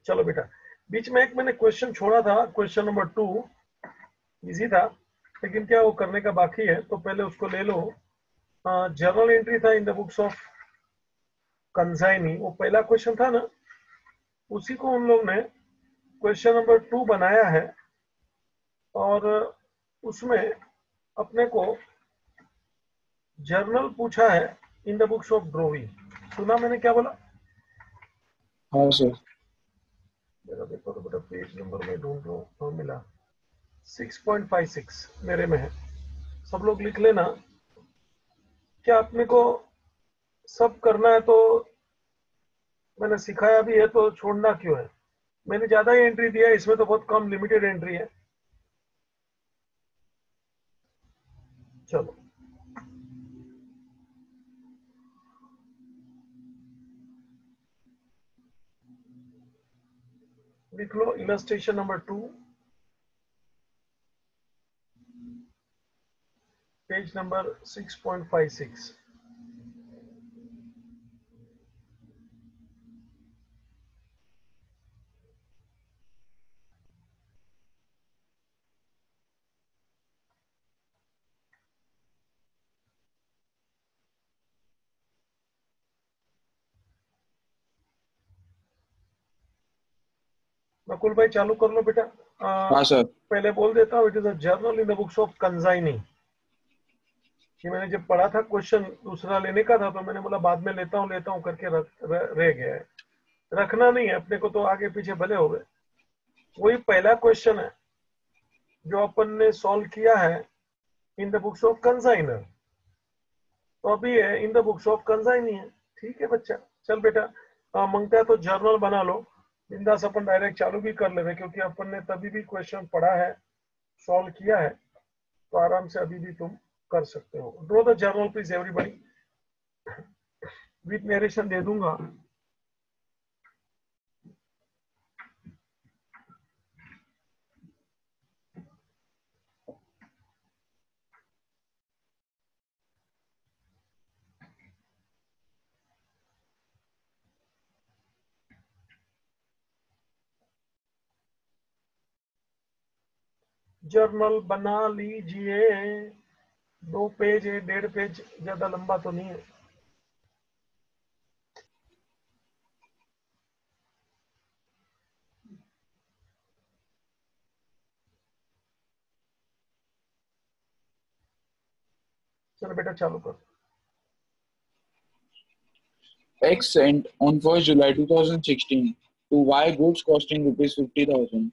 चलो बेटा, बीच में एक मैंने क्वेश्चन छोड़ा था, क्वेश्चन नंबर 2 इजी था, लेकिन क्या वो करने का बाकी है, तो पहले उसको ले लो। जर्नल एंट्री था इन द बुक्स ऑफ कंसाइनी, वो पहला क्वेश्चन था ना, उसी को उन लोग ने क्वेश्चन नंबर 2 बनाया है, और उसमें अपने को जर्नल पूछा है इन द बुक्स ऑफ ड्रोवी। सुना मैंने क्या बोला? हाँ सर। मेरा देखो तो बेटा, पेज नंबर में ढूंढ रहा हूँ, हाँ मिला, 6.56 मेरे में है, सब लोग लिख लेना। क्या अपने को सब करना है तो मैंने सिखाया भी है, तो छोड़ना क्यों है? मैंने ज्यादा ही एंट्री दिया है, इसमें तो बहुत कम लिमिटेड एंट्री है। चलो लिख लो illustration number 2, page number 6.56। Nakul भाई चालू कर लो बेटा। हाँ सर। पहले बोल देता हूँ, it is a journal in the books of consignee. ये मैंने जब पढ़ा था, क्वेश्चन दूसरा लेने का था, तो मैंने बोला बाद में लेता हूँ करके रह गया है। रखना नहीं है अपने को, तो आगे पीछे भले हो गए। वही पहला क्वेश्चन है जो अपन ने सॉल्व किया है इन द बुक्स ऑफ कंजाइनर, तो अभी है इन द बुक्स ऑफ कंजाइनी है। ठीक है बच्चा, चल बेटा, मांगता है तो जर्नल बना लो, बिंदास अपन डायरेक्ट चालू भी कर ले, क्योंकि अपन ने तभी भी क्वेश्चन पढ़ा है, सॉल्व किया है, तो आराम से अभी भी तुम कर सकते हो। Draw the journal please everybody, with narration दे दूंगा। जर्नल बना लीजिए, 2 पेज है, 1.5 पेज, ज्यादा लंबा तो नहीं है। चलो बेटा चालू कर। X sent on 1st July 2016 to Y goods costing rupees 50,000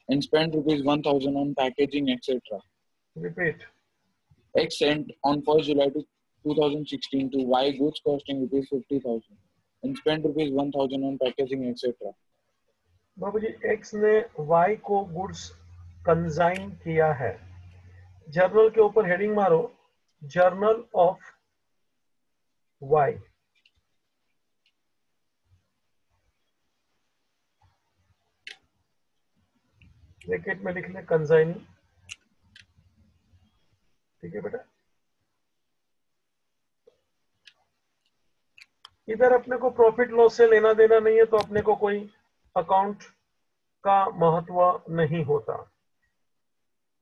and spent rupees 1,000 on packaging, etc. Repeat. X sent on 1st July 2016 to Y goods costing rupees 50,000 and spent rupees 1,000 on packaging, etc. बाबू जी, X ने Y को goods consign किया है। Journal के ऊपर heading मारो, journal of Y. Bracket में लिख ले कंजाइनी। ठीक है बेटा, इधर अपने को प्रॉफिट लॉस से लेना देना नहीं है, तो अपने को कोई अकाउंट का महत्व नहीं होता।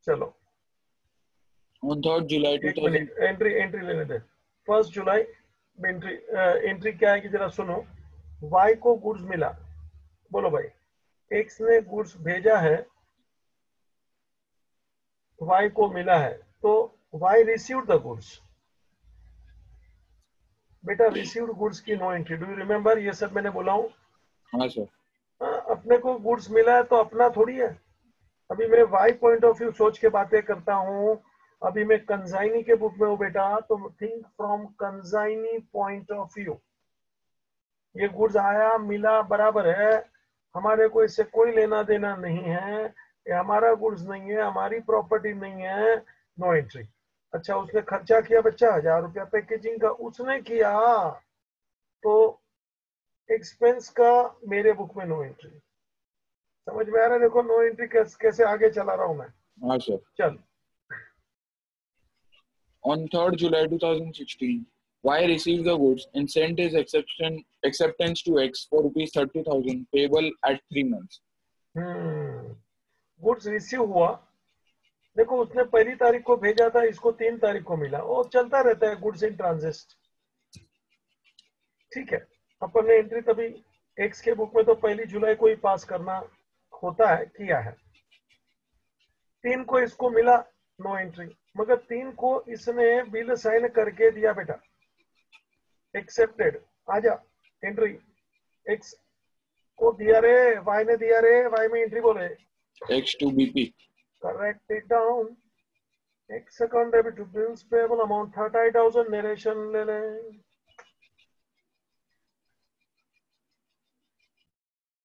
चलो On 3rd July एक 2000, मिनट, एंट्री लेने दे। 1 जुलाई एंट्री, एंट्री क्या है कि जरा सुनो। वाई को गुड्स मिला, बोलो भाई, एक्स ने गुड्स भेजा है, वाई को मिला है, तो वाई रिसीव्ड द गुड्स। बेटा रिसीव्ड गुड्स की no entry, do you remember? ये सब मैंने बोला हूँ। हाँ सर। अपने को गुड्स मिला है तो अपना थोड़ी है। अभी मैं वाई पॉइंट ऑफ व्यू सोच के बातें करता हूँ। अभी मैं कंजाइनी के बुक में हूँ बेटा, तो think from consignee point of view. ये गुड्स आया मिला बराबर है, हमारे को इससे कोई लेना देना नहीं है, ये हमारा गुड्स नहीं है, हमारी प्रॉपर्टी नहीं है, नो एंट्री। अच्छा, उसने खर्चा किया बच्चा 1,000 रुपया पैकेजिंग का, उसने किया, तो एक्सपेंस का मेरे बुक में नो एंट्री। समझ में आ रहा है? देखो नो एंट्री कैसे आगे चला रहा हूं मैं। हाँ सर। चल। On 3rd July 2016, Y received the goods and sent his acceptance to X for rupees 30,000 payable at 3 months. Goods receive हुआ, देखो उसने पहली तारीख को भेजा था, इसको 3 तारीख को मिला, वो चलता रहता है गुड्स इन ट्रांजिट। ठीक है, अपन ने एंट्री तभी एक्स के बुक में तो 1 जुलाई को ही पास करना होता है, किया है। 3 को इसको मिला, नो एंट्री, मगर 3 को इसने बिल साइन करके दिया बेटा, एक्सेप्टेड, आजा एंट्री, एक्स को दिया रे, वाई ने दिया रे, वाई में एंट्री बोले X to BP. Correct it down, X account debit to bills payable amount 30,000, narration ले लें।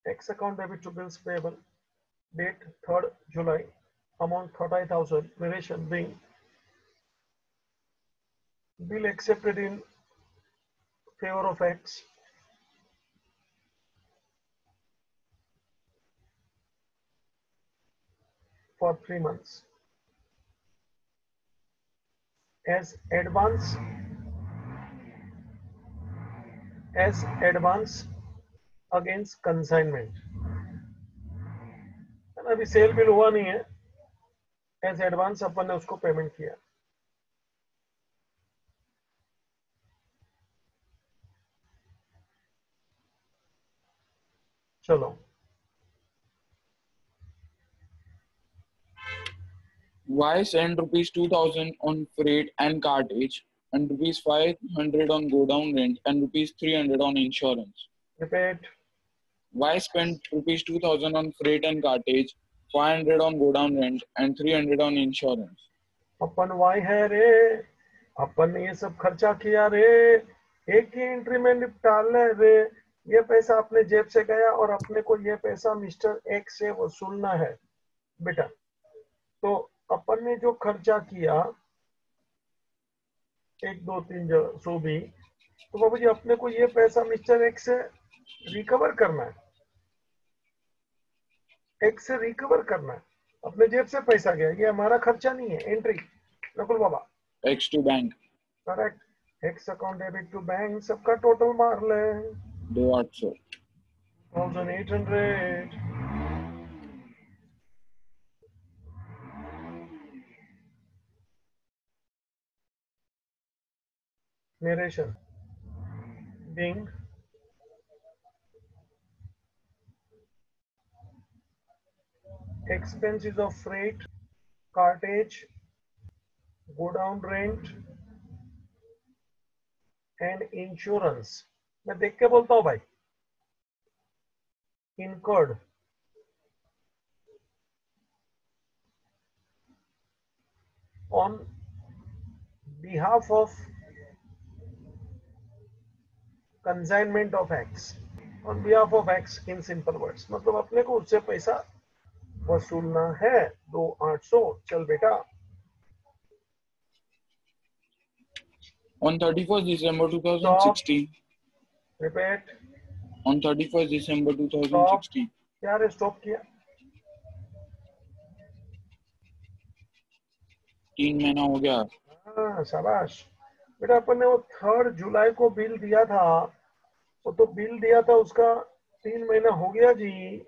X account debit to bills payable, date 3rd July, amount 30,000, narration being bill accepted in favor of X for 3 months as advance against consignment। अभी cell bill हुआ नहीं है, as advance अपन ने उसको payment किया। चलो, Y sent rupees 2,000 on freight and cartage and rupees 500 on go down rent and rupees 300 on insurance. Repeat, Y spent rupees 2,000 on freight and cartage, 500 on go down rent and 300 on insurance. अपन Y है रे, अपन ने ये सब खर्चा किया रे, एक ही एंट्री में निपटा ले रे, ये पैसा अपने जेब से गया और अपने को ये पैसा मिस्टर एक्स से वसूलना है बेटा। तो अपन ने जो खर्चा किया 1 2 3 सो भी, तो बाबू जी अपने को ये पैसा मिस्टर एक्स से रिकवर करना है, एक्स से रिकवर करना है, अपने जेब से पैसा गया, ये हमारा खर्चा नहीं है। एंट्री नकुल बाबा, X to bank. Correct, X account debit to bank, सबका टोटल मार ले 2,800. 1,800। narration being expenses of freight, cartage, go down rent and insurance। मैं देख के बोलता हूँ भाई, incurred on behalf of consignment of X, on behalf of X in simple words, मतलब अपने को उससे पैसा वसूलना है 2,800। चल बेटा, On 31st December 2016. Repeat, On 31st December 2016. क्या रे स्टॉप किया? 3 महीना हो गया। हाँ शाबाश बेटा, अपन ने वो 3rd जुलाई को बिल दिया था, वो तो बिल दिया था उसका 3 महीना हो गया जी,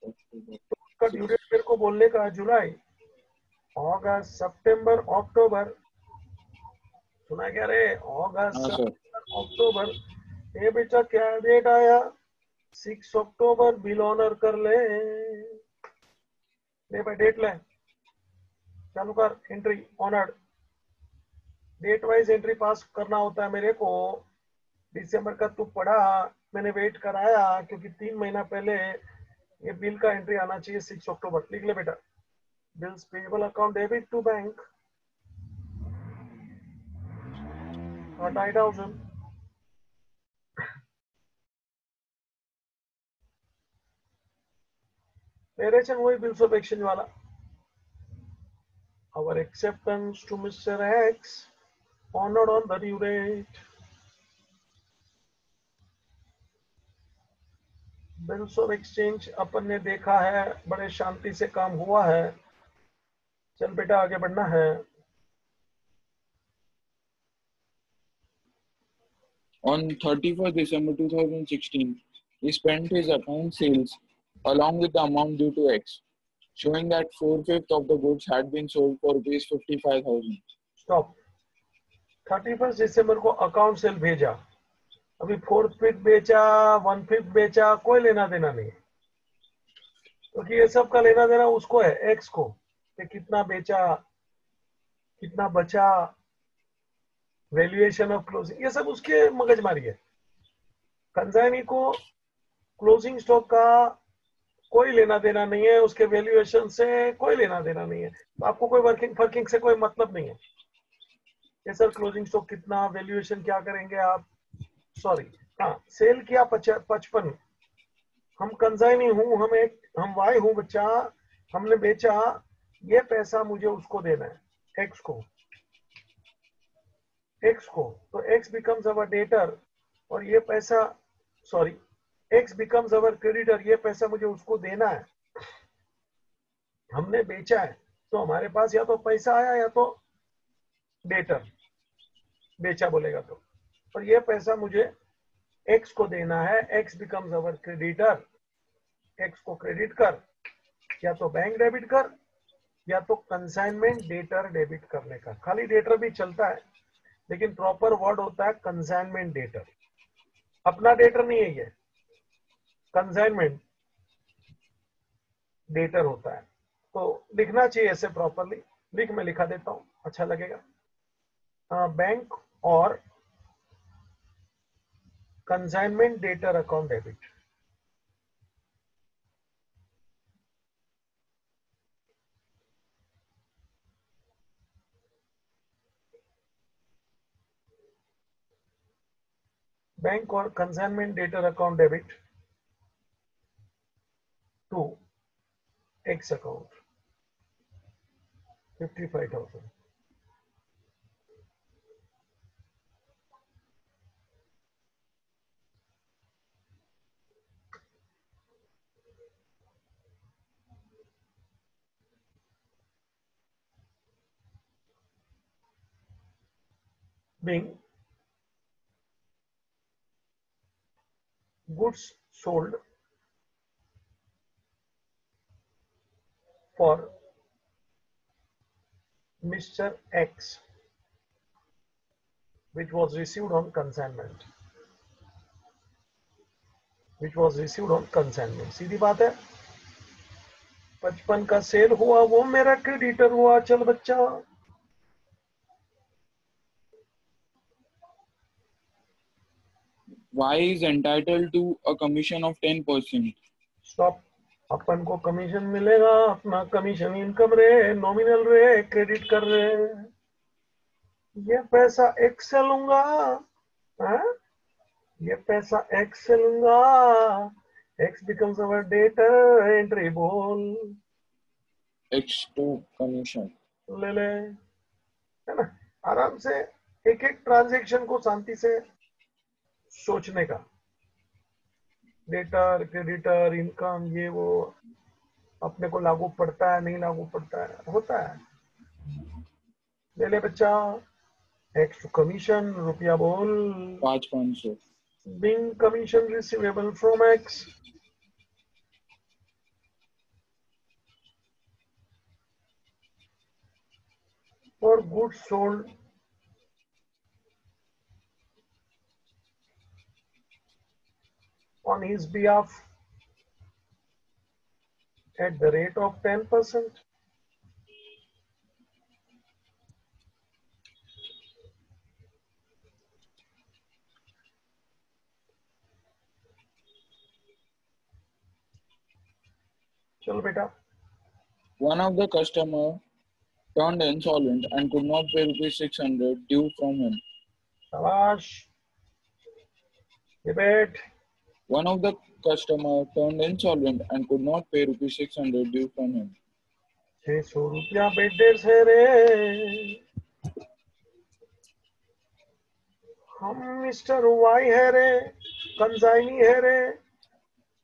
तो उसका ड्यू डेट मेरे को बोलने का जुलाई, अगस्त, सितंबर, अक्टूबर, सुना क्या रे? अगस्त, अक्टूबर, ये बेटा क्या डेट आया? 6 अक्टूबर, बिल ऑनर कर ले भाई, डेट ले, चालू कर, entry honoured, date wise entry pass करना होता है मेरे को। दिसंबर का तू पढ़ा, मैंने वेट कराया क्योंकि 3 महीना पहले ये बिल का एंट्री आना चाहिए 6 अक्टूबर। लिख ले बेटा, bills payable account debit to bank 30,000, narration वही बिल्स ऑफ एक्सचेंज वाला, our acceptance to Mr. X honored on the due date, bills of exchange अपन ने देखा है, बड़े शांति से काम हुआ है। चल बेटा आगे बढ़ना है। On 31st December 2016, he spent his account sales along with the amount due to X, showing that 4/5 of the goods had been sold for rupees 55,000. Stop. 31 दिसंबर को अकाउंट सेल भेजा, अभी 4/5 बेचा, 1/5 बेचा, कोई लेना देना नहीं, क्योंकि ये सब का लेना देना उसको है, एक्स को, कि कितना बेचा, कितना बचा, वैल्यूएशन ऑफ क्लोजिंग, ये सब उसके मगजमारी है। कंसाइनी को क्लोजिंग स्टॉक का कोई लेना देना नहीं है, उसके वैल्यूएशन से कोई लेना देना नहीं है, तो आपको कोई वर्किंग फर्किंग से कोई मतलब नहीं है। ये सर क्लोजिंग स्टॉक कितना, वैल्यूएशन क्या करेंगे आप, सॉरी, हाँ सेल किया 55, हम कंसाइनी हूं, हम वाई हूं बच्चा, हमने बेचा, ये पैसा मुझे उसको देना है, एक्स को, तो एक्स बिकम्स अवर डेटर, और ये पैसा, सॉरी, एक्स बिकम्स अवर क्रेडिटर, ये पैसा मुझे उसको देना है। हमने बेचा है तो हमारे पास या तो पैसा आया या तो डेटर, बेचा बोलेगा तो, और ये पैसा मुझे एक्स को देना है, एक्स बिकम्स अवर क्रेडिटर, एक्स को क्रेडिट कर, या तो बैंक डेबिट कर या तो कंसाइनमेंट डेटर डेबिट करने का। खाली डेटर भी चलता है, लेकिन प्रॉपर वर्ड होता है कंसाइनमेंट डेटर, अपना डेटर नहीं है ये, कंसाइनमेंट डेटर होता है। तो लिखना चाहिए ऐसे प्रॉपरली, मैं लिखा देता हूं, अच्छा लगेगा। बैंक और consignment debtor account debit, bank और consignment debtor account debit to X account 55,000। being goods sold for Mr. X which was received on consignment, सीधी बात है, 55 का सेल हुआ, वो मेरा क्रेडिटर हुआ, चल बच्चा। Y is entitled to a commission of 10%. Stop. अपन को कमीशन मिलेगा, अपना कमीशन इनकम रे, नॉमिनल रे, क्रेडिट कर रहे, ये पैसा एक्स से लूंगा, ये पैसा एक्स से लूंगा, एक्स बिकम्स अवर डेटर, एंट्री बोल, X2 commission. ले ले, है ना, आराम से एक एक ट्रांजेक्शन को शांति से सोचने का, डेटर, क्रेडिटर, इनकम, ये वो अपने को लागू पड़ता है, नहीं लागू पड़ता है, होता है। ले ले बच्चा, एक्स टू कमीशन, रुपया बोल, 500. being commission receivable from X for goods sold on his behalf at the rate of 10%. चलो बेटा, One of the customer turned insolvent and could not pay rupees 600 due from him. शाबाश, debate. One of the customer turned insolvent and could not pay rupees 600 due from him. 600 रुपया बेट डेढ़ से रे, हम mister Y है रे, consignee है रे,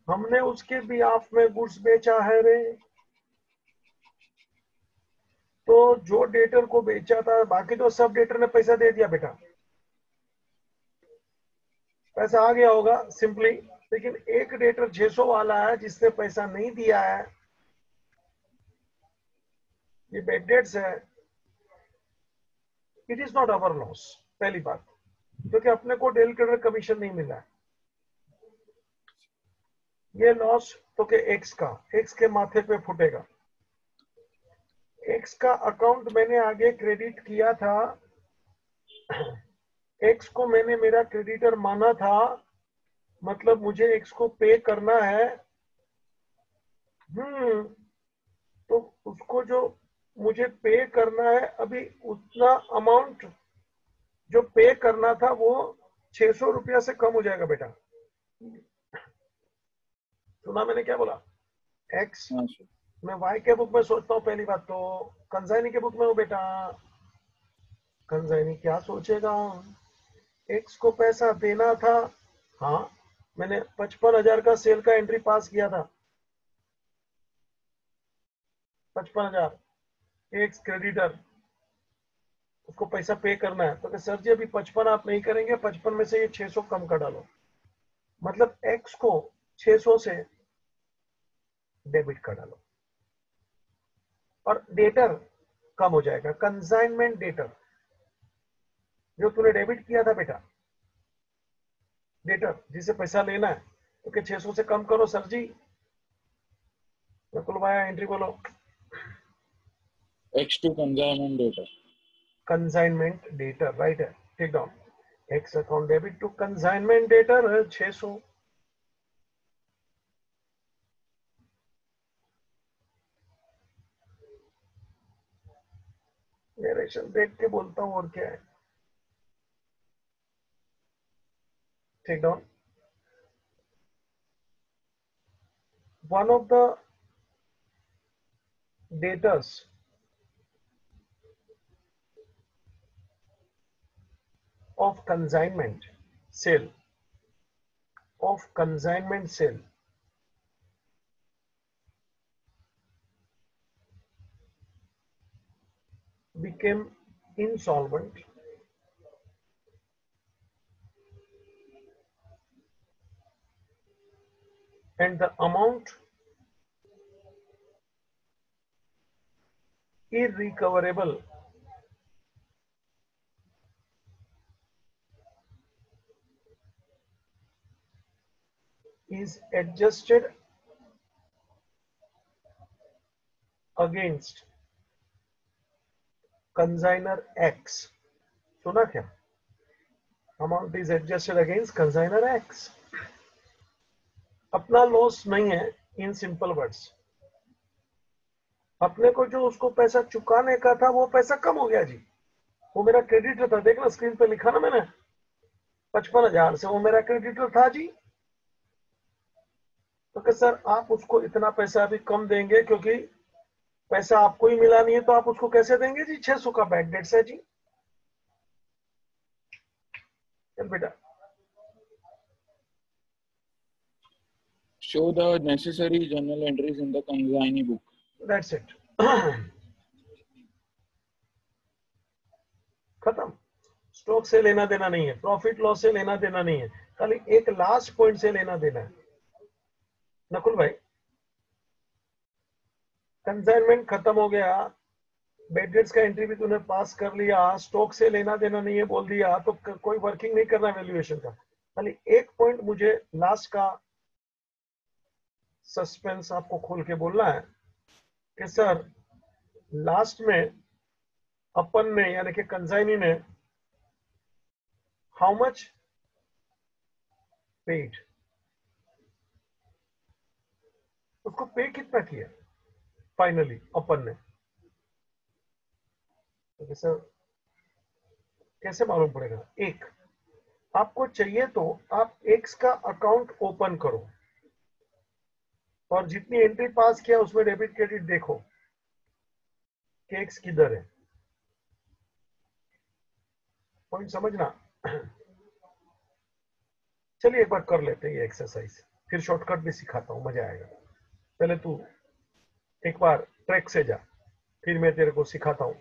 हमने उसके बिहाफ में गुड्स बेचा है रे, तो जो डेटर को बेचा था, बाकी तो सब डेटर ने पैसा दे दिया बेटा, पैसा आ गया होगा सिंपली, लेकिन एक डेटर 600 वाला है जिसने पैसा नहीं दिया है, ये बैड डेट्स है, it is not our loss. पहली बात, क्योंकि अपने को डेल क्रेडिट कमीशन नहीं मिला है, ये लॉस तो के एक्स का, एक्स के माथे पे फूटेगा। एक्स का अकाउंट मैंने आगे क्रेडिट किया था, एक्स को मैंने मेरा क्रेडिटर माना था, मतलब मुझे एक्स को पे करना है। तो उसको जो मुझे पे करना है, अभी उतना अमाउंट जो पे करना था वो 600 रुपया से कम हो जाएगा बेटा। सुना मैंने क्या बोला? एक्स मैं वाई के बुक में सोचता हूँ, पहली बात तो कंसाइनी के बुक में हूँ बेटा। कंसाइनी क्या सोचेगा, एक्स को पैसा देना था, हाँ मैंने 55,000 का सेल का एंट्री पास किया था, 55,000, एक्स क्रेडिटर, उसको पैसा पे करना है। तो सर जी अभी 55 आप नहीं करेंगे, 55 में से ये 600 कम कर डालो, मतलब एक्स को 600 से डेबिट कर डालो और डेटर कम हो जाएगा। कंसाइनमेंट डेटर जो तूने डेबिट किया था बेटा, डेटर जिसे पैसा लेना है, तो क्या 600 से कम करो सर जी। नकुल भाई एंट्री बोलो। X2 consignment data. Consignment debtor right है, take down X account debit to consignment debtor 600। Narration देख के बोलता हूँ और क्या है। Take down one of the debtors of consignment sale became insolvent and the amount irrecoverable is adjusted against consignor X। सुना क्या? Amount is adjusted against consignor X. अपना लॉस नहीं है, इन सिंपल वर्ड्स अपने को जो उसको पैसा चुकाने का था वो पैसा कम हो गया जी। वो मेरा क्रेडिटर था, देखना स्क्रीन पे लिखा ना मैंने 55,000 से, वो मेरा क्रेडिटर था जी। तो क्या सर आप उसको इतना पैसा अभी कम देंगे क्योंकि पैसा आपको ही मिला नहीं है, तो आप उसको कैसे देंगे जी? 600 का बैड डेट्स है जी। चल बेटा Show the necessary journal entries in the consignee book. That's it. खत्म। स्टॉक से लेना देना नहीं है, प्रॉफिट लॉस से लेना देना नहीं है, खाली एक लास्ट पॉइंट से लेना देना है। नकुल भाई कंसाइनमेंट खत्म हो गया, बैड डेट्स का एंट्री भी तूने पास कर लिया, स्टॉक से लेना देना नहीं है बोल दिया, तो कोई वर्किंग नहीं करना वैल्यूएशन का। खाली एक पॉइंट मुझे लास्ट का सस्पेंस आपको खोल के बोलना है कि सर लास्ट में अपन ने यानी कि कंसाइनी ने हाउ मच पेड, उसको पे कितना किया फाइनली अपन ने। तो सर कैसे मालूम पड़ेगा? एक आपको चाहिए तो आप एक्स का अकाउंट ओपन करो और जितनी एंट्री पास किया उसमें डेबिट क्रेडिट देखो कि एक्स किधर है। पॉइंट समझना। चलिए एक बार कर लेते हैं ये एक्सरसाइज, फिर शॉर्टकट भी सिखाता हूं, मजा आएगा। पहले तू एक बार ट्रैक से जा, फिर मैं तेरे को सिखाता हूं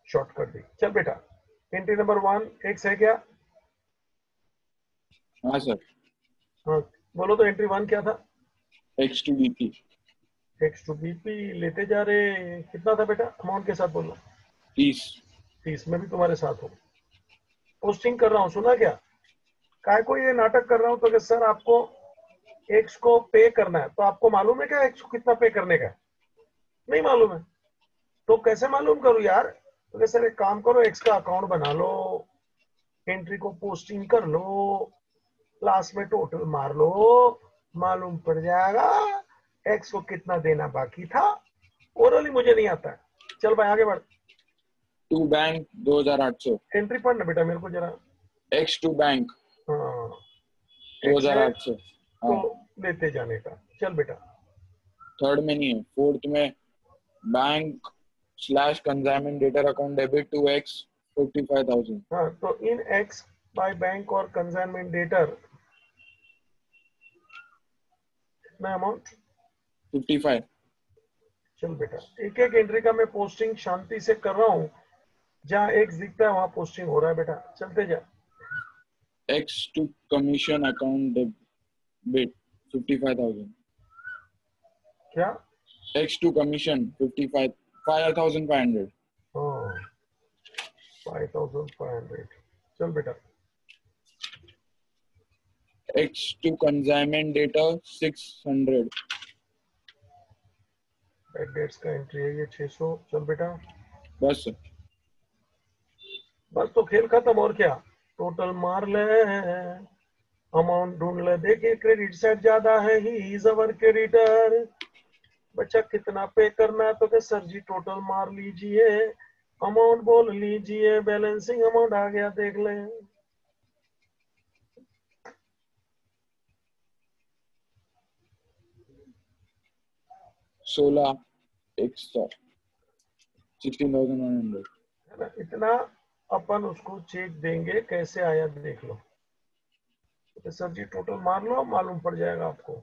शॉर्टकट भी। चल बेटा एंट्री नंबर 1 एक्स है क्या? हाँ सर। हाँ बोलो तो एंट्री 1 क्या था? X to BP X to BP लेते जा रहे, कितना था बेटा अमाउंट के साथ बोलो? 30। 30। मैं भी तुम्हारे साथ हूँ, पोस्टिंग कर रहा हूँ, सुना क्या? काय को ये नाटक कर रहा हूँ तो कि सर आपको एक्स को पे करना है, तो आपको मालूम है क्या एक्स को कितना पे करने का? नहीं मालूम है, तो कैसे मालूम करूँ यार? तो कि सर एक काम करो, एक्स का अकाउंट बना लो, एंट्री को पोस्टिंग कर लो, लास्ट में टोटल मार लो, मालूम पड़ जाएगा एक्स को कितना देना बाकी था। ओरली मुझे नहीं आता है। चल भाई आगे बढ़। To bank 2800। एंट्री पढ़ना बेटा मेरे को जरा। X to बैंक हाँ एक्स है 2800। तो हाँ लेते जाने का। चल बेटा। थर्ड में नहीं है, फोर्थ में bank slash consignment debtor account debit to X 55,000। हाँ तो इन एक्स बाय बैंक और कंसाइनमेंट डेटर कितना अमाउंट? 55। चल बेटा एक एक एंट्री का मैं पोस्टिंग शांति से कर रहा हूँ, जहाँ एक्स दिखता है वहां पोस्टिंग हो रहा है बेटा, चलते जा। X to commission account debit 55,000। क्या? X to commission 5,500। हाँ 5500। चल बेटा। X to consignment data 600। Bad debts का एंट्री है ये 600। चल बेटा। बस बस तो खेल खत्म, और क्या? टोटल मार ले, अमाउंट ढूंढ ले, देखिए क्रेडिट सेट ज्यादा है, ही इज अवर क्रेडिटर। बच्चा कितना पे करना है तो क्या सर जी टोटल मार लीजिए, अमाउंट बोल लीजिए, बैलेंसिंग अमाउंट आ गया देख ले। 16 एक्स्ट्रा 16,100। है ना? इतना अपन उसको चेक देंगे कैसे आया देख लो। तो सर जी टोटल मार लो, मालूम पड़ जाएगा आपको।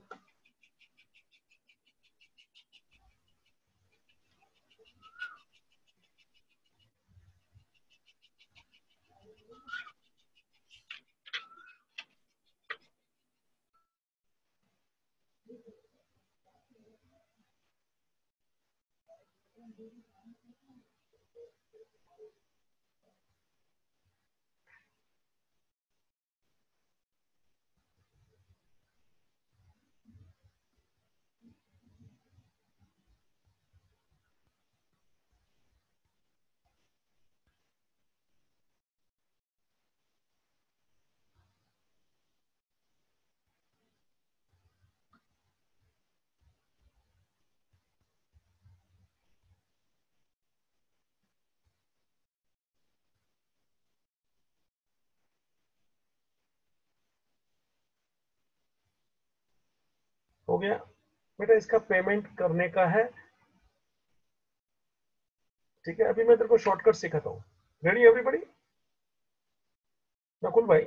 हो गया बेटा, इसका पेमेंट करने का है। ठीक है, अभी मैं तेरे को शॉर्टकट सिखाता हूँ। Ready everybody? नकुल भाई,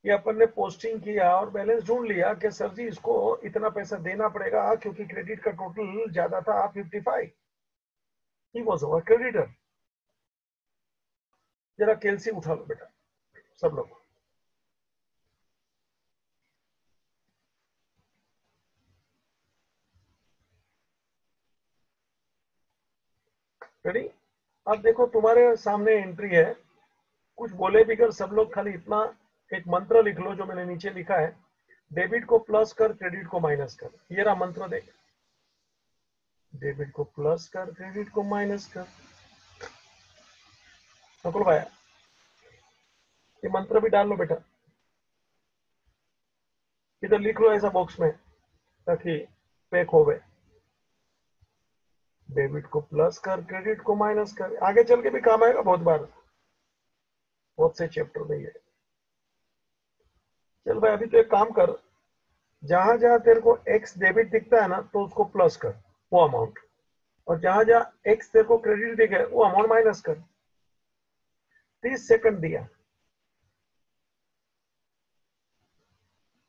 ये अपन ने पोस्टिंग किया और बैलेंस ढूंढ लिया कि सर जी इसको इतना पैसा देना पड़ेगा क्योंकि क्रेडिट का टोटल ज्यादा था 55। He was our creditor. जरा कैलसी उठा लो बेटा सब लोग। रेडी? अब देखो तुम्हारे सामने एंट्री है, कुछ बोले बिगर सब लोग खाली इतना एक मंत्र लिख लो जो मैंने नीचे लिखा है, डेबिट को प्लस कर क्रेडिट को माइनस कर। ये रहा मंत्र, देख, डेबिट को प्लस कर क्रेडिट को माइनस कर। नकुल भाई ये मंत्र भी डाल लो बेटा, इधर लिख लो ऐसा बॉक्स में ताकि पैक हो गए। डेबिट को प्लस कर क्रेडिट को माइनस कर, आगे चल के भी काम आएगा बहुत बार, बहुत से चैप्टर में ये। चल भाई अभी तो एक काम कर, जहां जहां तेरे को एक्स डेबिट दिखता है ना तो उसको प्लस कर वो अमाउंट, और जहां जहां एक्स तेरे को क्रेडिट दिखे वो अमाउंट माइनस कर। 30 सेकंड दिया।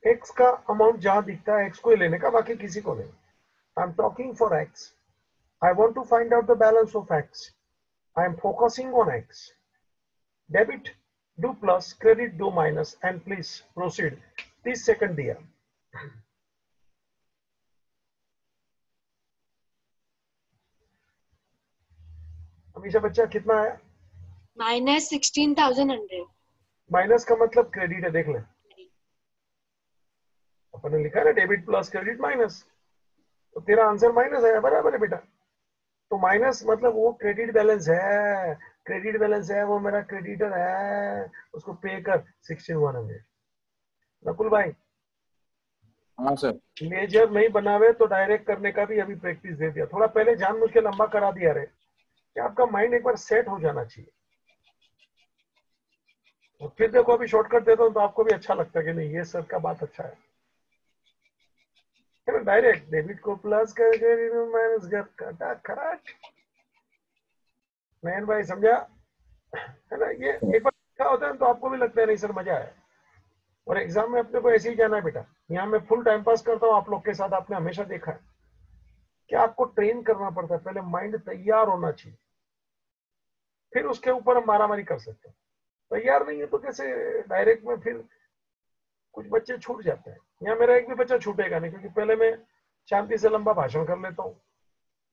एक्स का अमाउंट जहां दिखता है एक्स को ही लेने का, बाकी किसी को नहीं। I am talking for X, I want to find out the balance of X, I am focusing on X. Debit डू प्लस, क्रेडिट डू minus, and please proceed. 30 second दिया। हमेशा बच्चा कितना है? -16,100। माइनस का मतलब क्रेडिट है, देख ले, अपने लिखा है ना डेबिट प्लस क्रेडिट माइनस, तो तेरा आंसर माइनस है, बराबर है बेटा। तो माइनस मतलब वो क्रेडिट बैलेंस है, क्रेडिट बैलेंस है, वो मेरा क्रेडिटर है, उसको पे कर 16,100। नकुल भाई, हाँ सर। लेजर नहीं बनावे तो डायरेक्ट करने का भी अभी प्रैक्टिस दे दिया, थोड़ा पहले जानबूझ के लंबा करा दिया रे, कि आपका माइंड एक बार सेट हो जाना चाहिए। और फिर देखो अभी शॉर्टकट देता हूँ तो आपको भी अच्छा लगता है कि नहीं, ये सर का बात अच्छा है ना, डायरेक्ट डेबिट को प्लस कर माइनस कर खराट। नयन भाई समझा है ना? ये एक बार लिखा होता है तो आपको भी लगता है नहीं सर मजा है। और एग्जाम में अपने को ऐसे ही जाना है बेटा, यहाँ मैं फुल टाइम पास करता हूँ आप लोग के साथ, आपने हमेशा देखा है कि आपको ट्रेन करना पड़ता है, पहले माइंड तैयार होना चाहिए, फिर उसके ऊपर हम मारामारी कर सकते हैं। तैयार नहीं है तो कैसे डायरेक्ट में, फिर कुछ बच्चे छूट जाते हैं। यहाँ मेरा एक भी बच्चा छूटेगा नहीं, क्योंकि पहले मैं शांति से लंबा भाषण कर लेता हूँ,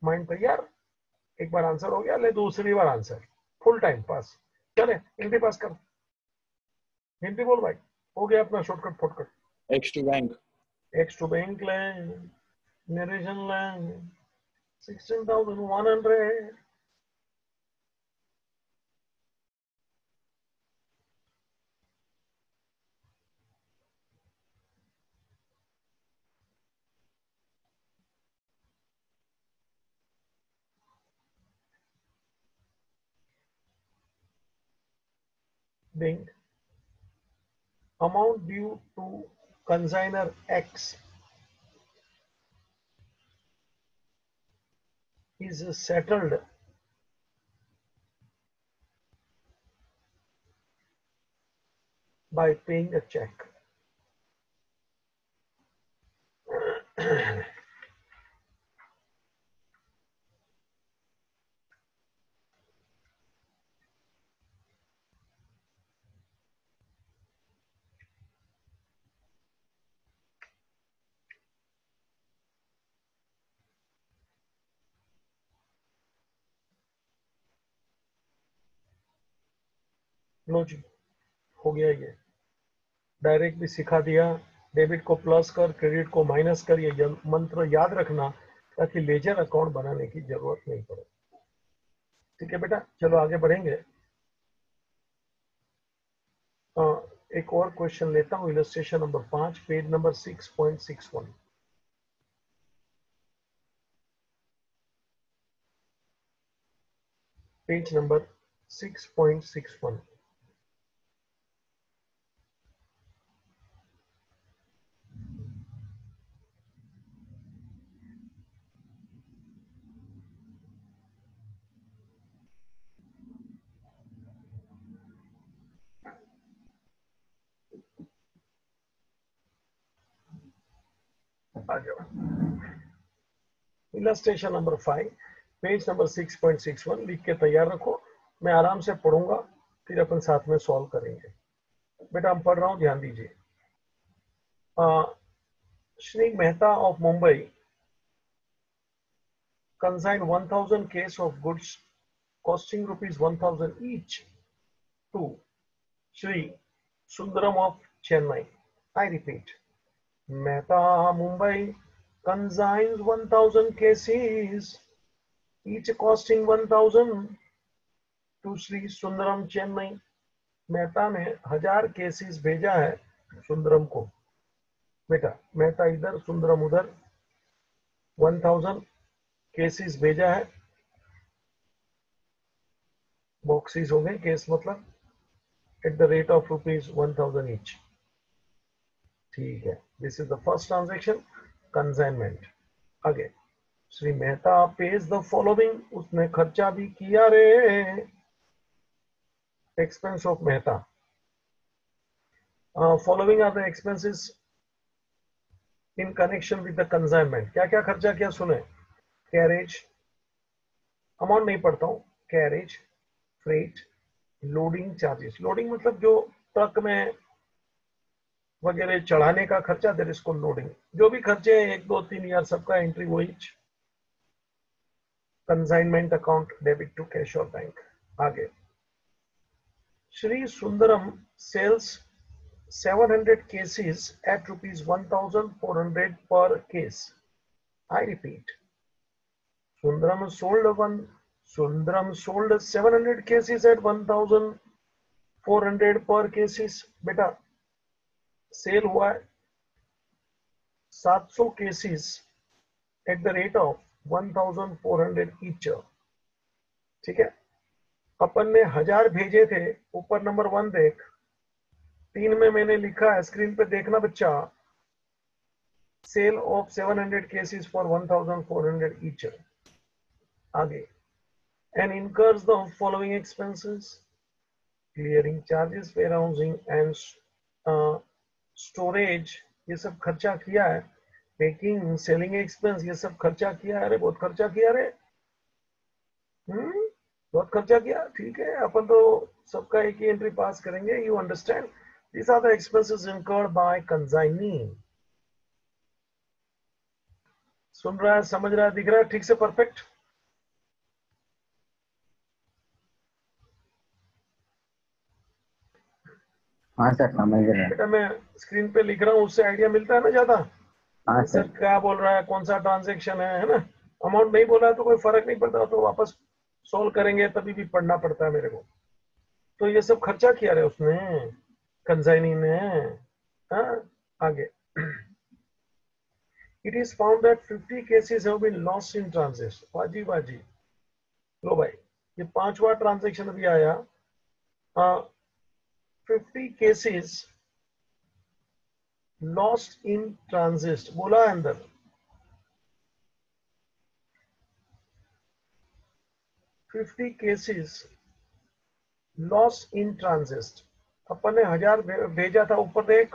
माइंड तैयार, एक बार आंसर हो गया, ले दूसरी बार आंसर, फुल टाइम पास। चले हिंदी पास कर, हिंदी बोल भाई, हो गया अपना शॉर्टकट फॉटकट। X to bank. X to bank ले, नरेशन ले, 16,100। Being amount due to consignor X is settled by paying a check. लो जी, हो गया ये, डायरेक्ट भी सिखा दिया। डेबिट को प्लस कर, क्रेडिट को माइनस कर, ये मंत्र याद रखना ताकि लेजर अकाउंट बनाने की जरूरत नहीं पड़े। ठीक है बेटा, चलो आगे बढ़ेंगे। एक और क्वेश्चन लेता हूँ, illustration number 5, page number 6.61। Page number 6.61। आ जाओ, इलस्ट्रेशन नंबर 5, पेज नंबर 6.61 लिख के तैयार रखो, मैं आराम से पढ़ूंगा, फिर अपन साथ में सॉल्व करेंगे। बेटा हम पढ़ रहा हूं, ध्यान दीजिए। Shri Mehta of Mumbai consigned 1,000 case of goods costing ₹1,000 each to Shri Sundaram of Chennai. I repeat, Mehta Mumbai consigns 1,000 cases, each costing 1,000 to Shri Sundaram Chennai. Mehta ने 1000 केसेस भेजा है सुंदरम को। बेटा मेहता इधर, सुंदरम उधर, 1000 केसेस भेजा है, बॉक्सेस हो गए, केस मतलब, at the rate of ₹1,000 each. ठीक है, this is the first transaction, consignment. आगे, Shri Mehta pays the following, उसने खर्चा भी किया रे, expense of Mehta. Following are the expenses in connection with the consignment. क्या क्या खर्चा किया सुने, कैरेज, अमाउंट नहीं पढ़ता हूं, carriage, freight, loading charges, loading मतलब जो ट्रक में वगैरह चढ़ाने का खर्चा, देयर इसको लोडिंग। जो भी खर्चे हैं 1 2 3 यार सबका एंट्री वही। Consignment account debit to cash और बैंक। आगे, Shri Sundaram sells 700 cases at rupees 1400 per case. I repeat, Sundaram sold 700 cases at 1400 per cases. बेटा सेल हुआ है 700 cases at the rate of 1400 each. ठीक है, अपन ने 1000 भेजे थे। ऊपर नंबर 1 देख, 3 में मैंने लिखा है, स्क्रीन पे देखना बच्चा, cell of 700 cases for 1400 each. आगे, and incurs the following expenses: clearing charges, warehousing and storage, ये सब खर्चा किया है। पैकिंग, सेलिंग एक्सपेंस, ये सब खर्चा किया है। अरे बहुत खर्चा किया रे, बहुत खर्चा किया। ठीक है, अपन तो सबका एक ही एंट्री पास करेंगे। You understand, these are the expenses incurred by consignee. सुन रहा है, समझ रहा है, दिख रहा है ठीक से, परफेक्ट? हाँ सर, समझ रहे हैं। बेटा मैं स्क्रीन पे लिख रहा हूँ, उससे आइडिया मिलता है ना ज्यादा। हाँ सर सर। क्या बोल रहा है, कौन सा ट्रांजेक्शन है ना। अमाउंट नहीं बोला तो कोई फर्क नहीं पड़ता, तो वापस सॉल्व करेंगे तभी भी पढ़ना पड़ता है मेरे को। तो ये सब खर्चा किया रे उसने, कंसाइनी ने। हाँ, आगे, it is found that 50 cases have been lost in transit. बाजी बाजी, लो भाई, ये 5वां ट्रांजेक्शन अभी आया। 50 cases lost in transit, बोला है अंदर। 50 cases lost in transit। अपन ने 1000 भेजा था। ऊपर देख,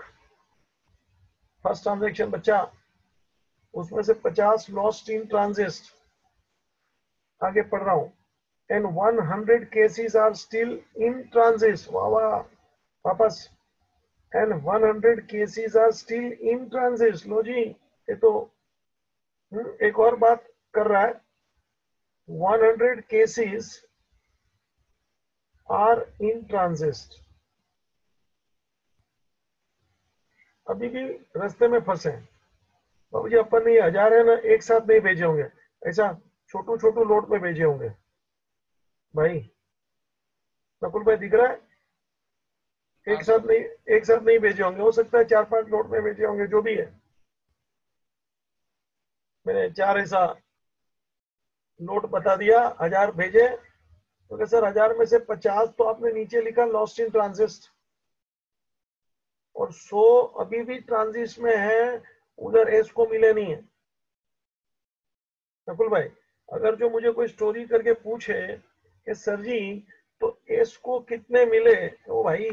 फर्स्ट ट्रांजेक्शन बच्चा, उसमें से 50 लॉस्ट इन ट्रांजिट। आगे पढ़ रहा हूं, and 100 cases are still in transit. वाह वाह, वापस, and 100 cases are still in transit. लो जी, ये तो एक और बात कर रहा है। 100 cases आर इन ट्रांजिट, अभी भी रास्ते में फंसे हैं। बाबू जी, अपन ने 1000 है ना, एक साथ नहीं भेजे होंगे, ऐसा छोटू छोटू लोट में भेजे होंगे। भाई नकुल भाई, दिख रहा है? एक साथ नहीं भेजे होंगे, हो सकता है 4-5 लोट में भेजे होंगे, जो भी है। मैंने 4 ऐसा नोट बता दिया, 1000 भेजे तो सर 1000 में से 50 तो आपने नीचे लिखा लॉस्ट इन ट्रांजिट, और 100 अभी भी ट्रांजिट में है, उधर एस को मिले नहीं है। नकुल भाई, अगर जो मुझे कोई स्टोरी करके पूछे कि सर जी तो एस को कितने मिले, तो भाई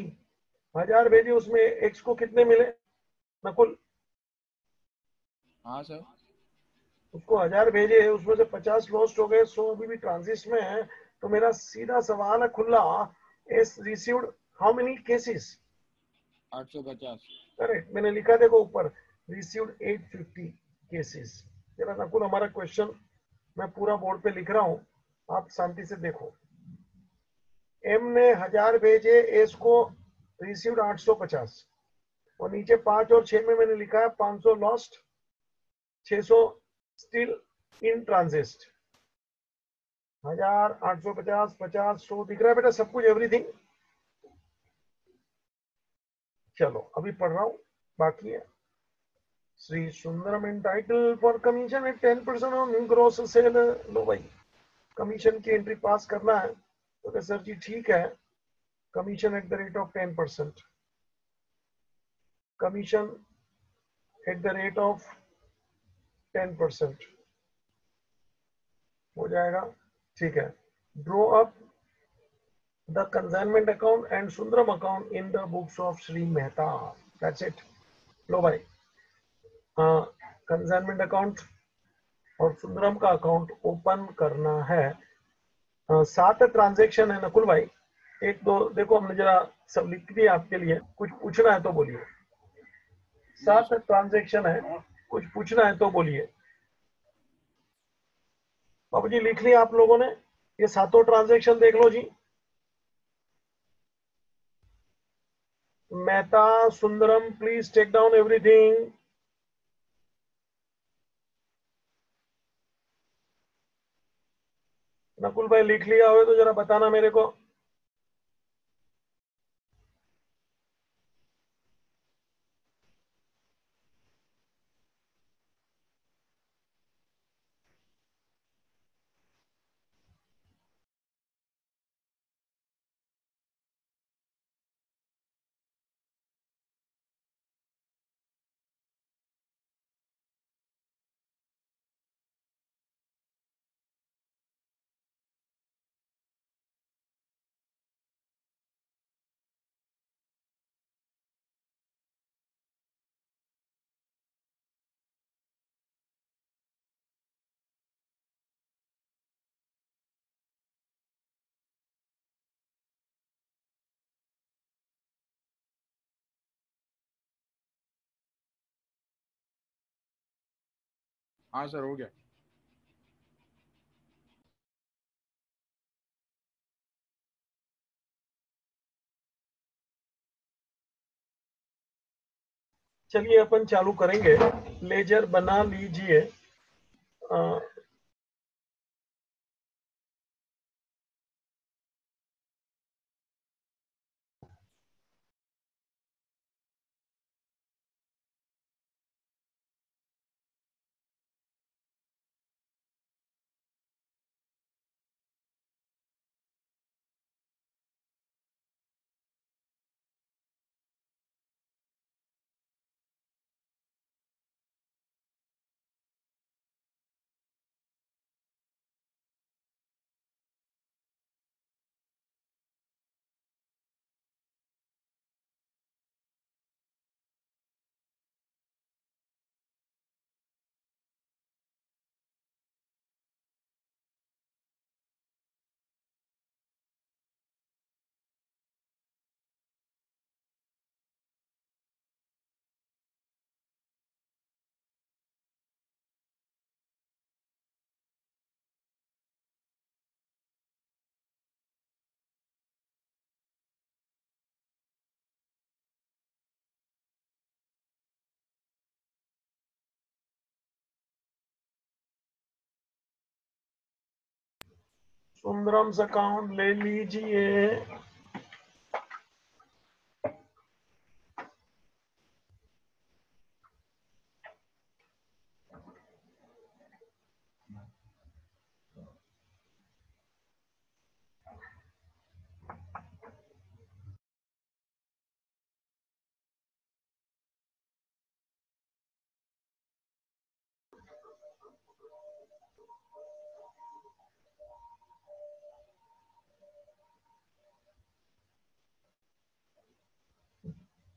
1000 भेजे, उसमें एक्स को कितने मिले नकुल? हाँ सर, उसको 1000 भेजे, उसमें से 50 लॉस्ट हो गए, 100 अभी भी ट्रांजिट में है। तो मेरा सीधा सवाल है खुला, S received how many cases? 850। Correct, मैंने लिखा देखो ऊपर, रिसीव्ड 850 केसेस। तेरा नकुल, हमारा क्वेश्चन मैं पूरा बोर्ड पे लिख रहा हूं, आप शांति से देखो। एम ने 1000 भेजे, एस को रिसीव्ड 850, और नीचे 5 और 6 में मैंने लिखा है 500 लॉस्ट, 600 स्टिल इन ट्रांजिट। 1000, 850, 50, 100 दिख रहा है बेटा, सब कुछ, एवरीथिंग। चलो अभी पढ़ रहा हूं, बाकी है। Shri Sundaram entitle for commission at 10% on gross sale. लो भाई, कमीशन की एंट्री पास करना है तो सर जी ठीक है, commission at the rate of 10%, commission at the rate of 10% हो जाएगा। ठीक है, draw up the consignment account and Sundaram account in the books of Shri Mehta. That's it. लो भाई, कंसाइनमेंट अकाउंट और सुंदरम का अकाउंट ओपन करना है। 7 ट्रांजेक्शन है नकुल भाई, एक दो देखो, हमने जरा सब लिख दिया आपके लिए, कुछ पूछना है तो बोलिए। 7 ट्रांजैक्शन है, कुछ पूछना है तो बोलिए। बाबू जी लिख लिया आप लोगों ने? ये 7 ट्रांजैक्शन देख लो जी। Mehta, Sundaram, please take down everything. Nakul भाई लिख लिया हो तो जरा बताना मेरे को। हाँ सर, हो गया। चलिए अपन चालू करेंगे। लेजर बना लीजिए। सुंदरम से अकाउंट ले लीजिए।